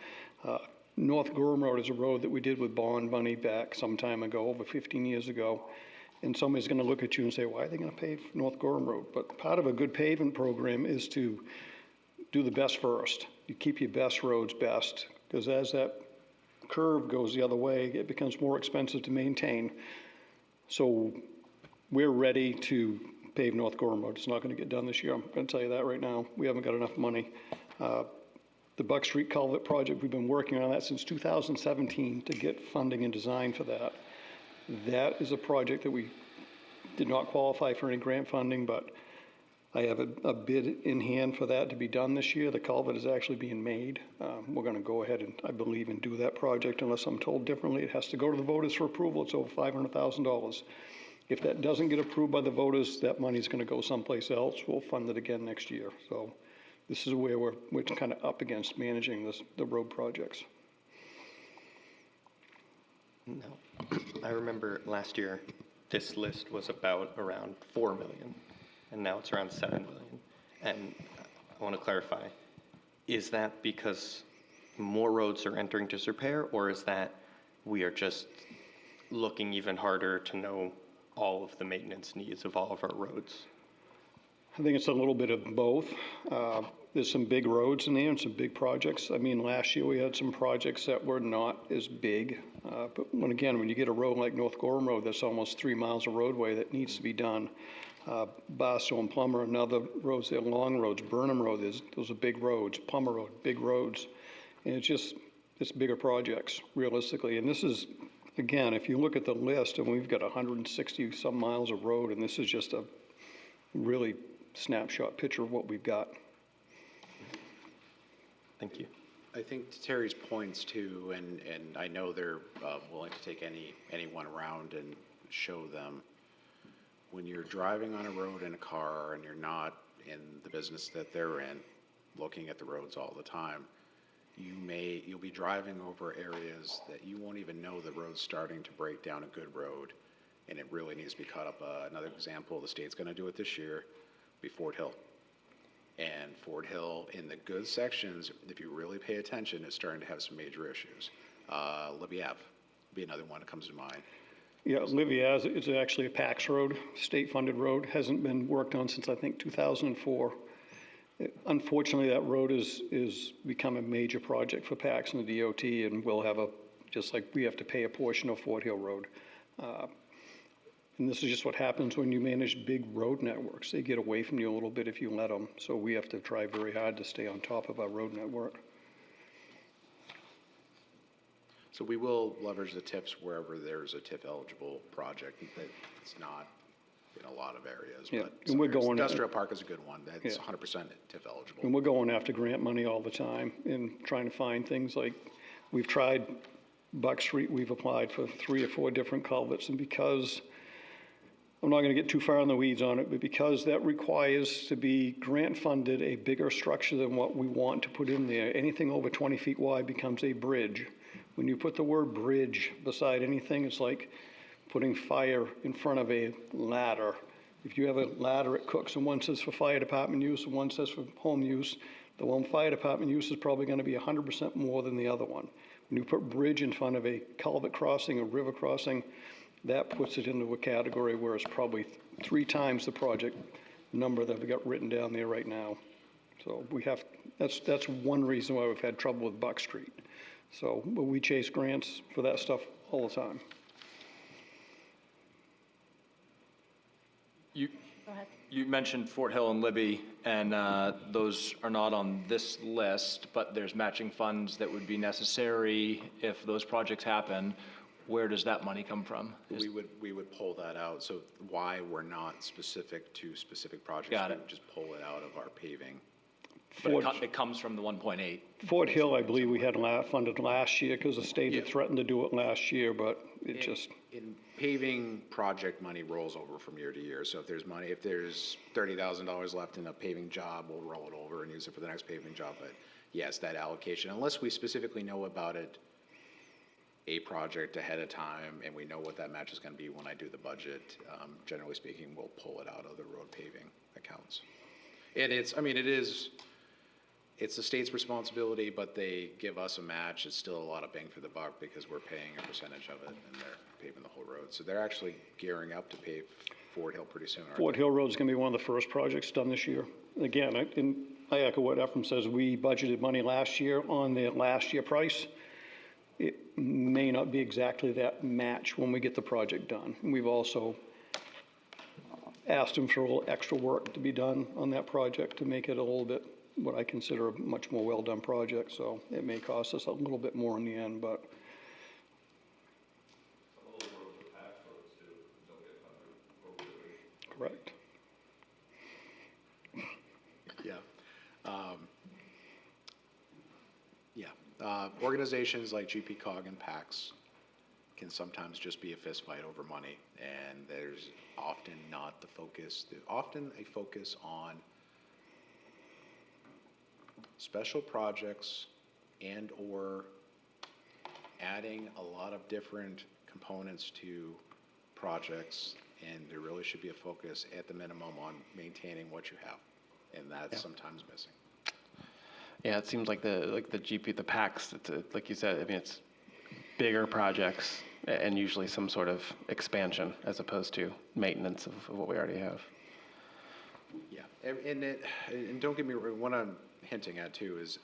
North Gorham Road is a road that we did with bond money back some time ago, over 15 years ago. And somebody's going to look at you and say, why are they going to pave North Gorham Road? But part of a good paving program is to do the best first. You keep your best roads best, because as that curve goes the other way, it becomes more expensive to maintain. So we're ready to pave North Gorham Road. It's not going to get done this year. I'm going to tell you that right now. We haven't got enough money. The Buck Street Culvert project, we've been working on that since 2017 to get funding and design for that. That is a project that we did not qualify for any grant funding, but I have a bid in hand for that to be done this year. The culvert is actually being made. We're going to go ahead and, I believe, and do that project unless I'm told differently. It has to go to the voters for approval. It's over $500,000. If that doesn't get approved by the voters, that money is going to go someplace else. We'll fund it again next year. So this is where we're kind of up against managing the road projects. No. I remember last year, this list was about around 4 million, and now it's around 7 million. And I want to clarify, is that because more roads are entering disrepair, or is that we are just looking even harder to know all of the maintenance needs of all of our roads? I think it's a little bit of both. There's some big roads in there and some big projects. I mean, last year we had some projects that were not as big. But when you get a road like North Gorham Road, that's almost 3 miles of roadway that needs to be done. Barstow and Plummer and other roads, they're long roads. Burnham Road, those are big roads. Plummer Road, big roads. And it's bigger projects, realistically. And this is, again, if you look at the list, and we've got 160 some miles of road, and this is just a really snapshot picture of what we've got. Thank you. I think to Terry's points too, and I know they're willing to take anyone around and show them. When you're driving on a road in a car and you're not in the business that they're in, looking at the roads all the time, you'll be driving over areas that you won't even know the road's starting to break down a good road. and it really needs to be caught up. Another example, the state's gonna do it this year, be Fort Hill. And Fort Hill, in the good sections, if you really pay attention, is starting to have some major issues. Libby Ave be another one that comes to mind. Yeah, Livy Ave is actually a PAX road, state-funded road, hasn't been worked on since, I think, 2004. Unfortunately, that road is become a major project for PAX and the DOT, and we'll have just like we have to pay a portion of Fort Hill Road. And this is just what happens when you manage big road networks. They get away from you a little bit if you let them, so we have to try very hard to stay on top of our road network. So we will leverage the TIFs wherever there's a TIF-eligible project. It's not in a lot of areas, Yeah, but and we're some areas- going- Industrial Park is a good one. That's Yeah. 100% TIF-eligible. And we're going after grant money all the time and trying to find things like, we've tried Buck Street, we've applied for 3 or 4 different culverts, and because, I'm not gonna get too far in the weeds on it, but because that requires to be grant funded, a bigger structure than what we want to put in there, anything over 20 feet wide becomes a bridge. When you put the word bridge beside anything, it's like putting fire in front of a ladder. If you have a ladder at Cook's and one says for fire department use and one says for home use, the one fire department use is probably gonna be 100% more than the other one. When you put bridge in front of a culvert crossing, a river crossing, that puts it into a category where it's probably 3 times the project number that we got written down there right now. So that's one reason why we've had trouble with Buck Street. So, but we chase grants for that stuff all the time. You, Go ahead. you mentioned Fort Hill and Libby, and those are not on this list, but there's matching funds that would be necessary if those projects happen. Where does that money come from? We would pull that out. So why we're not specific to specific projects. Got We it. would just pull it out of our paving. But Fort- it comes from the 1.8. Fort Hill, I believe we had funded last year because the state had Yeah. threatened to do it last year, but it just, In paving, project money rolls over from year to year. So if there's money, if there's $30,000 left in a paving job, we'll roll it over and use it for the next paving job. But yes, that allocation, unless we specifically know about it, a project ahead of time, and we know what that match is gonna be when I do the budget, generally speaking, we'll pull it out of the road paving accounts. And it's the state's responsibility, but they give us a match. It's still a lot of bang for the buck because we're paying a percentage of it and they're paving the whole road. So they're actually gearing up to pave Fort Hill pretty soon, aren't Fort they? Hill Road's gonna be one of the first projects done this year. Again, I echo what Ephraim says, we budgeted money last year on the last year price. It may not be exactly that match when we get the project done. And we've also asked them for a little extra work to be done on that project to make it a little bit, what I consider a much more well-done project, so it may cost us a little bit more in the end, but. Correct. Yeah. Organizations like GPCOG and PAX can sometimes just be a fist fight over money, and there's often not the focus, often a focus on special projects and/or adding a lot of different components to projects, and there really should be a focus at the minimum on maintaining what you have, and that's sometimes missing. Yeah, it seems like the PACs, like you said, I mean, it's bigger projects and usually some sort of expansion as opposed to maintenance of what we already have. Yeah, and don't get me wrong, what I'm hinting at too is,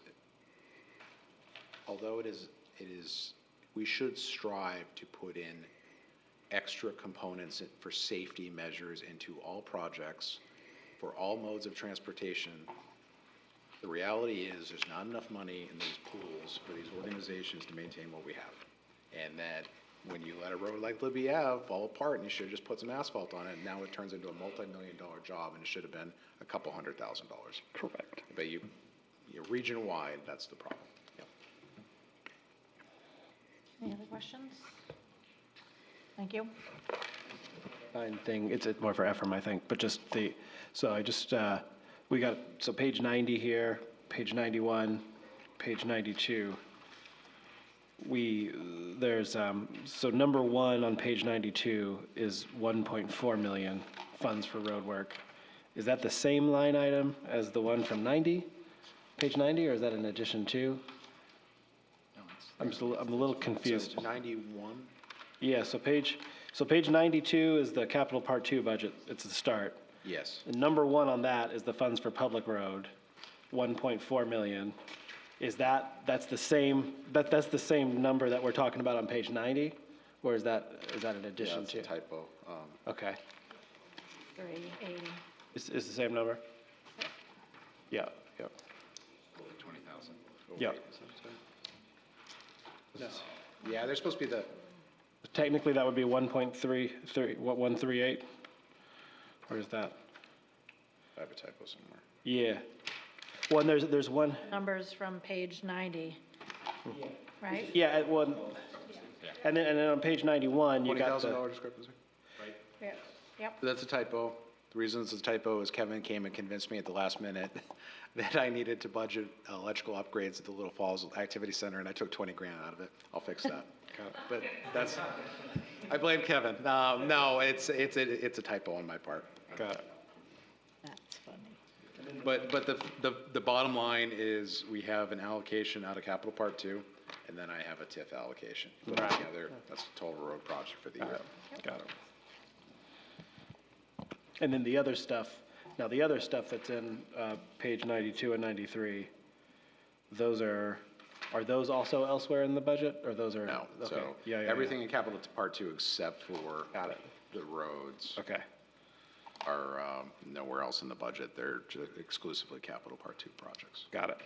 although it is, we should strive to put in extra components for safety measures into all projects for all modes of transportation. The reality is there's not enough money in these pools for these organizations to maintain what we have. And that when you let a road like Libby Ave fall apart and you should have just put some asphalt on it, now it turns into a multi-million-dollar job and it should have been a couple $100,000. Correct. But you're region-wide, that's the problem. Yep. Any other questions? Thank you. Fine thing, it's more for Ephraim, I think, but just we got, so page 90 here, page 91, page 92. there's, so number one on page 92 is 1.4 million funds for road work. Is that the same line item as the one from 90, page 90, or is that in addition to? I'm a little confused. So 91? Yeah, so page 92 is the capital part 2 budget. It's the start. Yes. And number one on that is the funds for public road, 1.4 million. That's the same number that we're talking about on page 90? Or is that in Yeah, addition that's to? a typo. Okay. 380. Is the same number? Yeah, yeah. 20,000. Yeah. No. Yeah, they're supposed to be the, Technically, that would be 138? Or is that? I have a typo somewhere. Yeah. Well, and there's one, Numbers from page 90. Right? yeah, at one, and then on page 91, you got the. $20,000 discrepancy? Yeah. Yep. That's a typo. The reason it's a typo is Kevin came and convinced me at the last minute that I needed to budget electrical upgrades at the Little Falls Activity Center, and I took 20 grand out of it. I'll fix that. But that's, I blame Kevin. No, it's a typo on my part. Got it. That's funny. But the bottom line is we have an allocation out of capital part 2, and then I have a TIF allocation. Put it together, that's the total road project for the year. Got it. And then the other stuff that's in page 92 and 93, those are those also elsewhere in the budget, or those are? No, Okay. so Yeah, everything in capital part 2 except for Got it. the roads Okay, are nowhere else in the budget. They're exclusively capital part 2 projects. got it.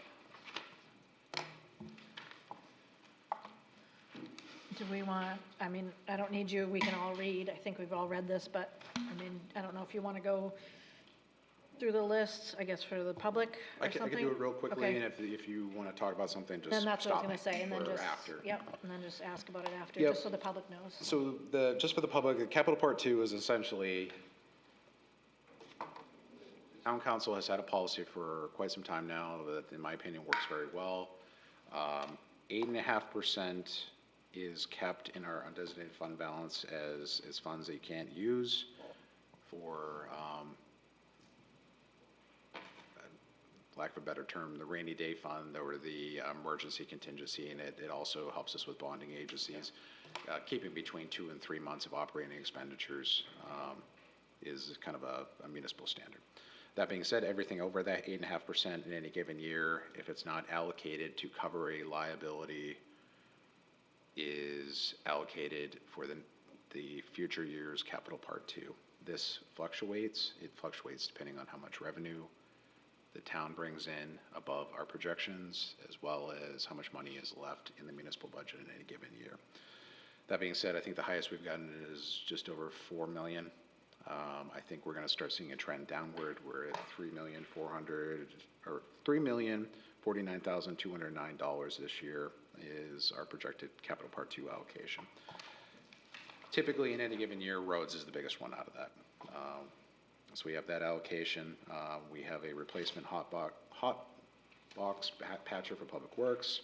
Do we want, I mean, I don't need you, we can all read, I think we've all read this, but, I mean, I don't know if you want to go through the lists, I guess, for the public I or can something? do it real quickly, Okay. and if you want to talk about something, just Then that's what I stop was me. gonna say, and then or just, after. yep, and then just ask about it after, Yep. just so the public knows. So just for the public, the capital part 2 is essentially, town council has had a policy for quite some time now that, in my opinion, works very well. 8.5% is kept in our undesignated fund balance as funds that you can't use for, lack of a better term, the rainy day fund or the emergency contingency, and it also helps us with bonding agencies. Keeping between 2 and 3 months of operating expenditures is kind of a municipal standard. That being said, everything over that 8.5% in any given year, if it's not allocated to cover a liability, is allocated for the future year's capital part 2. This fluctuates. It fluctuates depending on how much revenue the town brings in above our projections, as well as how much money is left in the municipal budget in any given year. That being said, I think the highest we've gotten is just over 4 million. I think we're going to start seeing a trend downward. We're at $3,049,209 this year is our projected capital part 2 allocation. Typically, in any given year, roads is the biggest one out of that. So we have that allocation. We have a replacement hot box patcher for Public Works.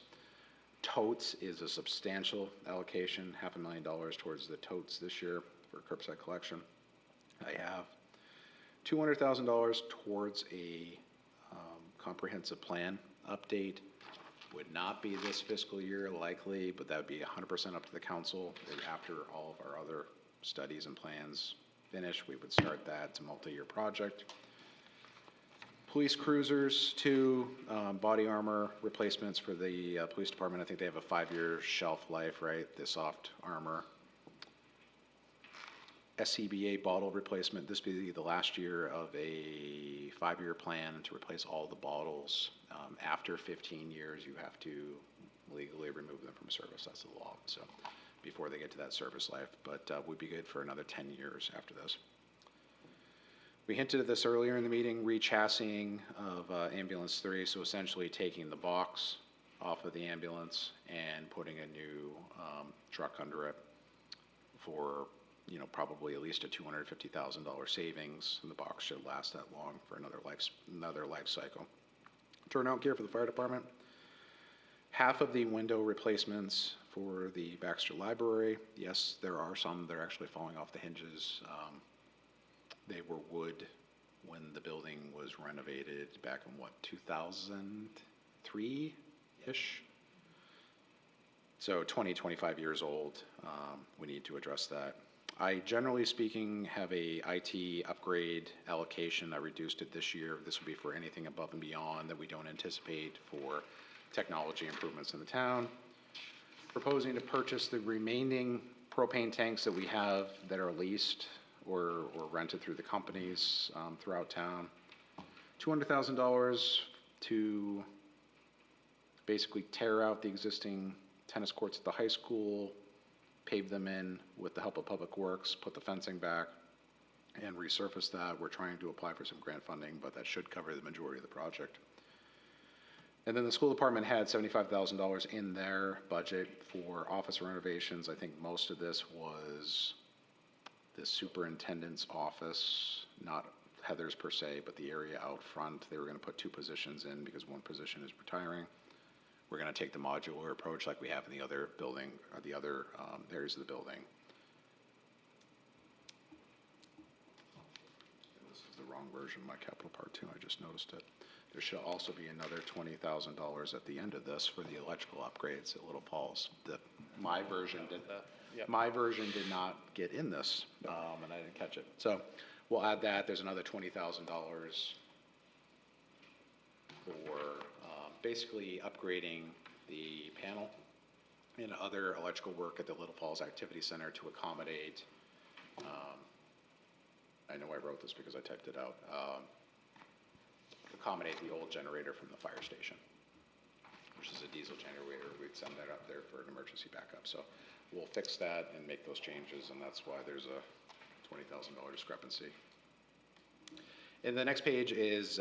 Totes is a substantial allocation, $500,000 towards the totes this year for curbside collection. I have $200,000 towards a comprehensive plan update. Would not be this fiscal year likely, but that would be 100% up to the council. After all of our other studies and plans finish, we would start that. It's a multi-year project. Police cruisers, 2 body armor replacements for the police department. I think they have a 5-year shelf life, right? The soft armor. SCBA bottle replacement. This will be the last year of a 5-year plan to replace all the bottles. After 15 years, you have to legally remove them from service. That's the law. So before they get to that service life, but would be good for another 10 years after this. We hinted at this earlier in the meeting, rechassing of ambulance 3. So essentially taking the box off of the ambulance and putting a new truck under it for, probably at least a $250,000 savings, and the box should last that long for another life cycle. Turnout gear for the fire department. Half of the window replacements for the Baxter Library, yes, there are some that are actually falling off the hinges. They were wood when the building was renovated back in, what, 2003-ish? So 20, 25 years old, we need to address that. I, generally speaking, have a IT upgrade allocation. I reduced it this year. This will be for anything above and beyond that we don't anticipate for technology improvements in the town. Proposing to purchase the remaining propane tanks that we have that are leased or rented through the companies throughout town. $200,000 to basically tear out the existing tennis courts at the high school, pave them in with the help of Public Works, put the fencing back, and resurface that. We're trying to apply for some grant funding, but that should cover the majority of the project. And then the school department had $75,000 in their budget for office renovations. I think most of this was the superintendent's office, not Heather's per se, but the area out front. They were going to put 2 positions in because 1 position is retiring. We're going to take the modular approach like we have in the other building, or the other areas of the building. This is the wrong version of my capital part 2. I just noticed it. There should also be another $20,000 at the end of this for the electrical upgrades at Little Falls. My version did not get in this, and I didn't catch it. So we'll add that. There's another $20,000 for basically upgrading the panel and other electrical work at the Little Falls Activity Center to accommodate, I know I wrote this because I typed it out, accommodate the old generator from the fire station, which is a diesel generator. We'd send that up there for an emergency backup. So we'll fix that and make those changes, and that's why there's a $20,000 discrepancy. And the next page is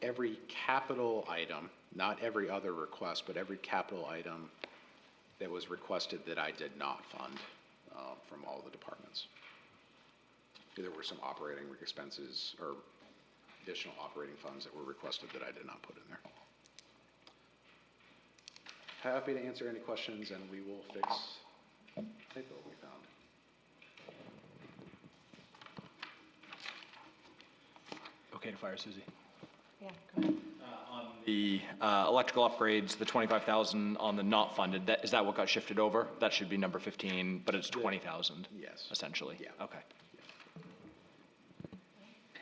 every capital item, not every other request, but every capital item that was requested that I did not fund from all the departments. There were some operating expenses or additional operating funds that were requested that I did not put in there. Happy to answer any questions, and we will fix the typo we found. Okay to fire Susie. Yeah, go ahead. On the electrical upgrades, the 25,000 on the not funded, is that what got shifted over? That should be number 15, but it's 20,000. Yes. Essentially. Yeah. Okay.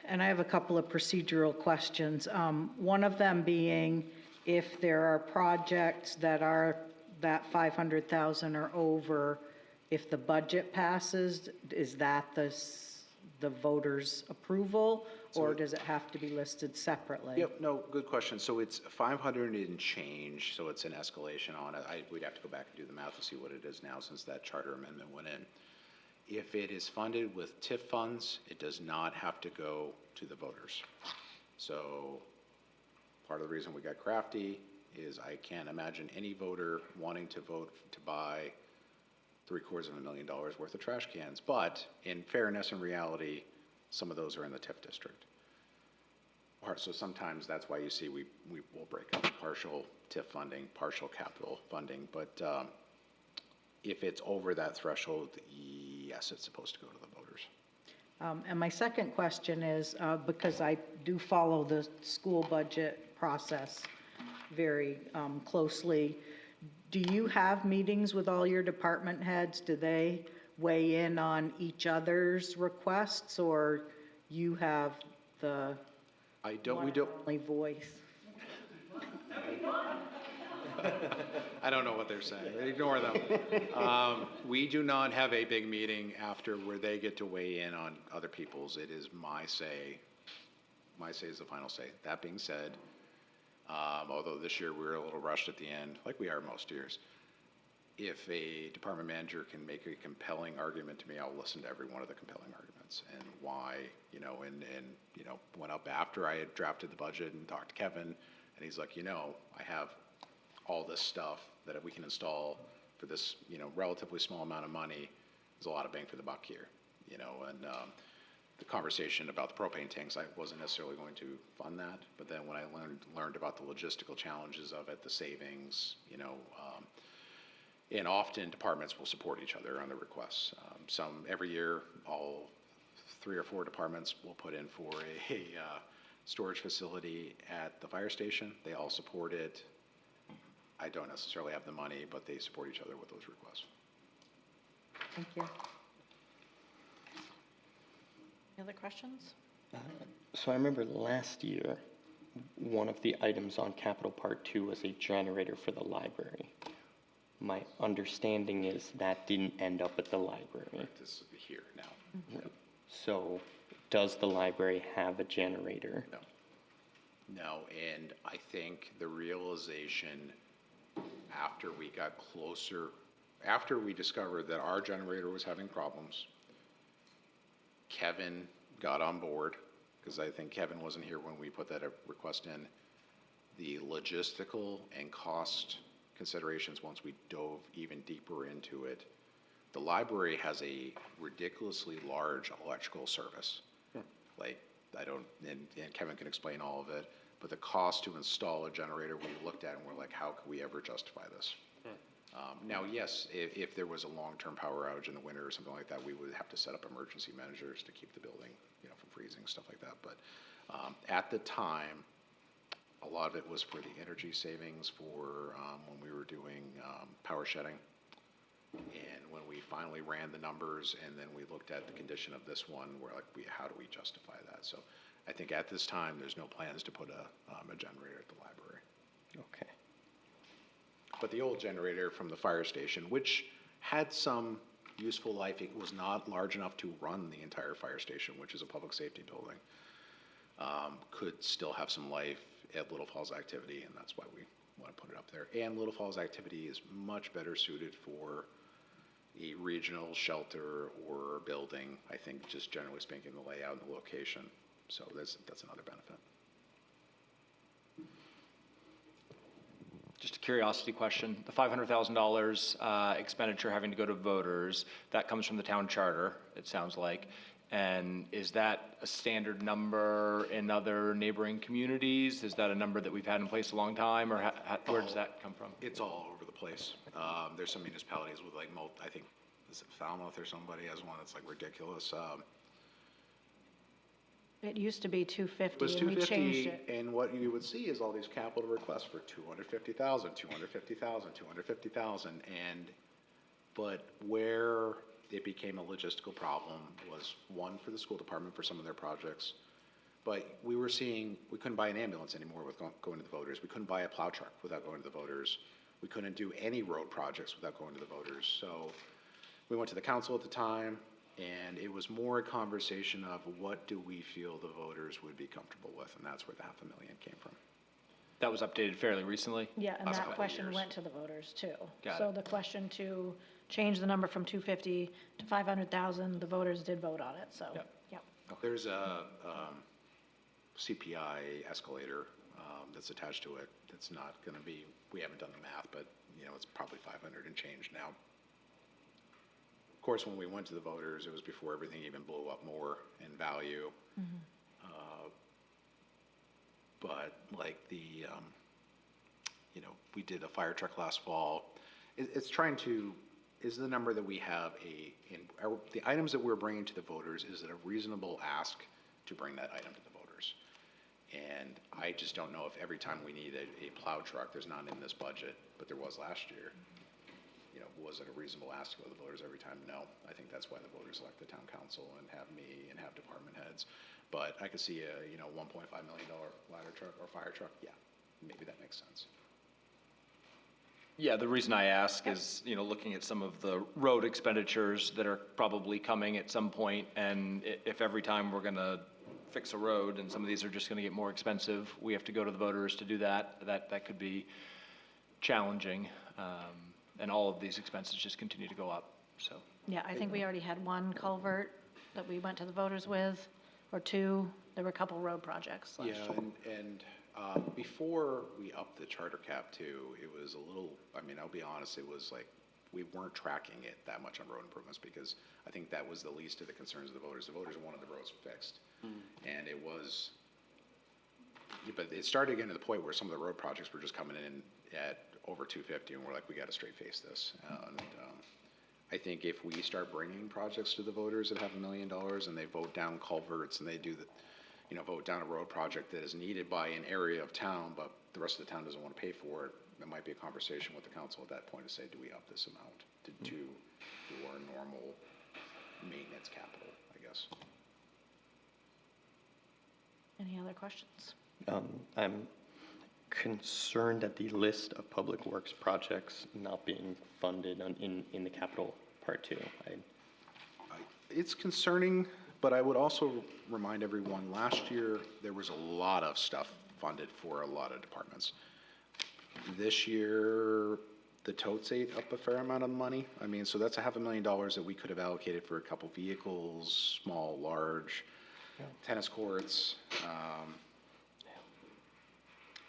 And I have a couple of procedural questions. One of them being, if there are projects that are that 500,000 or over, if the budget passes, is that the voters' approval, or does it have to be listed separately? Yep, no, good question. So it's 500 and change, so it's an escalation on it. We'd have to go back and do the math to see what it is now since that charter amendment went in. If it is funded with TIF funds, it does not have to go to the voters. So part of the reason we got crafty is I can't imagine any voter wanting to vote to buy $750,000 worth of trash cans. But in fairness and reality, some of those are in the TIF district. So sometimes that's why you see we will break up partial TIF funding, partial capital funding. But if it's over that threshold, yes, it's supposed to go to the voters. And my second question is, because I do follow the school budget process very closely, do you have meetings with all your department heads? Do they weigh in on each other's requests, or you have the only voice? I don't know what they're saying. Ignore them. We do not have a big meeting after where they get to weigh in on other people's. It is my say. My say is the final say. That being said, although this year we were a little rushed at the end, like we are most years, if a department manager can make a compelling argument to me, I'll listen to every one of the compelling arguments and why, went up after I had drafted the budget and talked to Kevin, and he's like, I have all this stuff that we can install for this, relatively small amount of money. There's a lot of bang for the buck here, and the conversation about the propane tanks, I wasn't necessarily going to fund that. But then when I learned about the logistical challenges of it, the savings, and often departments will support each other on the requests. Every year, all 3 or 4 departments will put in for a storage facility at the fire station. They all support it. I don't necessarily have the money, but they support each other with those requests. Thank you. Any other questions? So I remember last year, one of the items on capital part 2 was a generator for the library. My understanding is that didn't end up at the library. This will be here now. So does the library have a generator? No. No, and I think the realization after we got closer, after we discovered that our generator was having problems, Kevin got on board, because I think Kevin wasn't here when we put that request in. The logistical and cost considerations, once we dove even deeper into it, the library has a ridiculously large electrical service. Like, and Kevin can explain all of it, but the cost to install a generator, we looked at and we're like, how could we ever justify this? Now, yes, if there was a long-term power outage in the winter or something like that, we would have to set up emergency measures to keep the building, from freezing, stuff like that. But at the time, a lot of it was for the energy savings for when we were doing power shedding. And when we finally ran the numbers and then we looked at the condition of this one, we're like, how do we justify that? So I think at this time, there's no plans to put a generator at the library. Okay. But the old generator from the fire station, which had some useful life, it was not large enough to run the entire fire station, which is a public safety building, could still have some life at Little Falls Activity, and that's why we want to put it up there. And Little Falls Activity is much better suited for a regional shelter or building, I think, just generally speaking, the layout and the location. So that's another benefit. Just a curiosity question. The $500,000 expenditure having to go to voters, that comes from the town charter, it sounds like. And is that a standard number in other neighboring communities? Is that a number that we've had in place a long time, or where does that come from? It's all over the place. There's some municipalities with like, I think, is it Falmouth or somebody has one that's like ridiculous. It used to be It was 250 and we changed 250, it. and what you would see is all these capital requests for 250,000, 250,000, 250,000, but where it became a logistical problem was one for the school department for some of their projects, but we were seeing we couldn't buy an ambulance anymore with going to the voters. We couldn't buy a plow truck without going to the voters. We couldn't do any road projects without going to the voters. So we went to the council at the time, and it was more a conversation of what do we feel the voters would be comfortable with, and that's where the $500,000 came from. That was updated fairly recently? Yeah, and Last that couple of question years. went to the voters too. Got So it. the question to change the number from 250 to 500,000, the voters did vote on it, so, Yep. yep. There's a CPI escalator that's attached to it. It's not going to be, we haven't done the math, but it's probably 500 and change now. Of course, when we went to the voters, it was before everything even blew up more in value. But like we did a fire truck last fall. It's trying to, is the number that we have the items that we're bringing to the voters, is it a reasonable ask to bring that item to the voters? And I just don't know if every time we need a plow truck, there's none in this budget, but there was last year. Was it a reasonable ask to go to the voters every time? No. I think that's why the voters elect the town council and have me and have department heads. But I could see a, $1.5 million ladder truck or fire truck. Yeah, maybe that makes sense. Yeah, the reason I ask is, looking at some of the road expenditures that are probably coming at some point, and if every time we're gonna fix a road, and some of these are just gonna get more expensive, we have to go to the voters to do that, that could be challenging. And all of these expenses just continue to go up, so. Yeah, I think we already had one culvert that we went to the voters with, or two. There were a couple road projects last year. Yeah, and before we upped the charter cap too, it was a little, I'll be honest, it was like we weren't tracking it that much on road improvements because I think that was the least of the concerns of the voters. The voters wanted the roads fixed. And it was, but it started getting to the point where some of the road projects were just coming in at over 250 and we're like, we got to straight face this. And I think if we start bringing projects to the voters that have $1 million and they vote down culverts and they do the, vote down a road project that is needed by an area of town, but the rest of the town doesn't want to pay for it, there might be a conversation with the council at that point to say, do we up this amount to do our normal maintenance capital, I guess. Any other questions? I'm concerned at the list of public works projects not being funded in the capital Part 2. It's concerning, but I would also remind everyone, last year, there was a lot of stuff funded for a lot of departments. This year, the totes ate up a fair amount of money. I mean, so that's $500,000 that we could have allocated for a couple vehicles, small, large, tennis courts,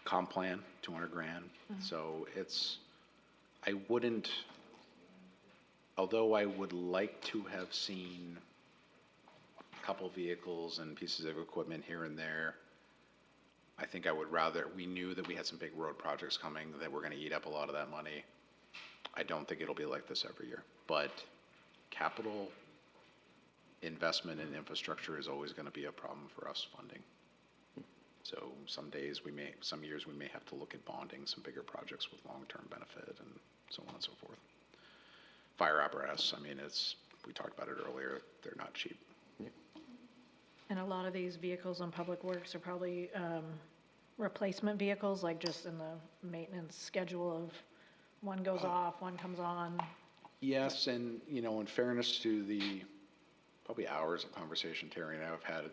comp plan, 200 grand. So I wouldn't, although I would like to have seen a couple vehicles and pieces of equipment here and there, I think I would rather, we knew that we had some big road projects coming that were gonna eat up a lot of that money. I don't think it'll be like this every year, but capital investment in infrastructure is always gonna be a problem for us funding. So some years we may have to look at bonding some bigger projects with long-term benefit and so on and so forth. Fire apparatus, I mean, we talked about it earlier, they're not cheap. And a lot of these vehicles on Public Works are probably replacement vehicles, like just in the maintenance schedule of one goes off, one comes on. Yes, and, in fairness to the probably hours of conversation Terry and I have had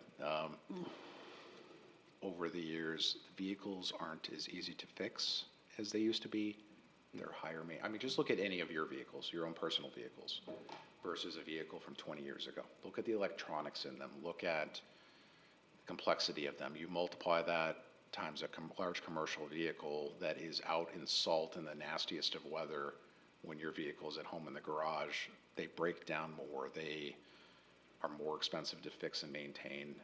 over the years, the vehicles aren't as easy to fix as they used to be. They're higher I mean, just look at any of your vehicles, your own personal vehicles, versus a vehicle from 20 years ago. Look at the electronics in them. Look at the complexity of them. You multiply that times a large commercial vehicle that is out in salt in the nastiest of weather when your vehicle is at home in the garage. They break down more. They are more expensive to fix and maintain.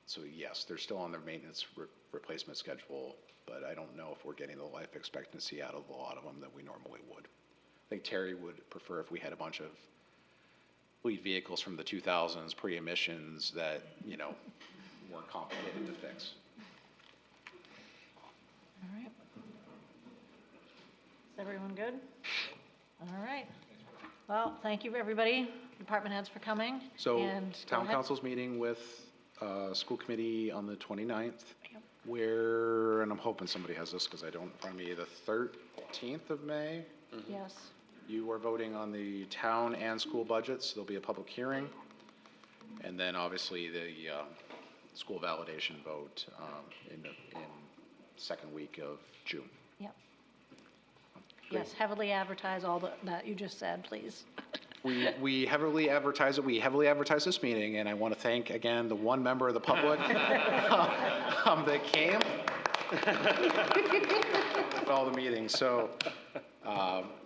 So yes, they're still on their maintenance replacement schedule, but I don't know if we're getting the life expectancy out of a lot of them that we normally would. I think Terry would prefer if we had a bunch of fleet vehicles from the 2000s, pre-emissions, that, weren't complicated to fix. All right. Is everyone good? All right. Well, thank you, everybody, department heads, for coming. So And go town ahead. council's meeting with school committee on the 29th, Yep. where, and I'm hoping somebody has this because I don't in front of me, the 13th of May. Yes. You are voting on the town and school budgets. There'll be a public hearing. And then obviously the school validation vote in second week of June. Yep. Yes, heavily advertise all that you just said, please. We heavily advertise it. We heavily advertise this meeting, and I want to thank again the one member of the public that came for all the meetings. So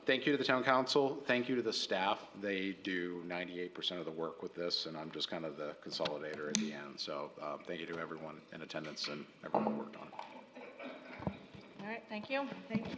thank you to the town council. Thank you to the staff. They do 98% of the work with this, and I'm just kind of the consolidator at the end. So thank you to everyone in attendance and everyone who worked on it. All right, thank you. Thank you.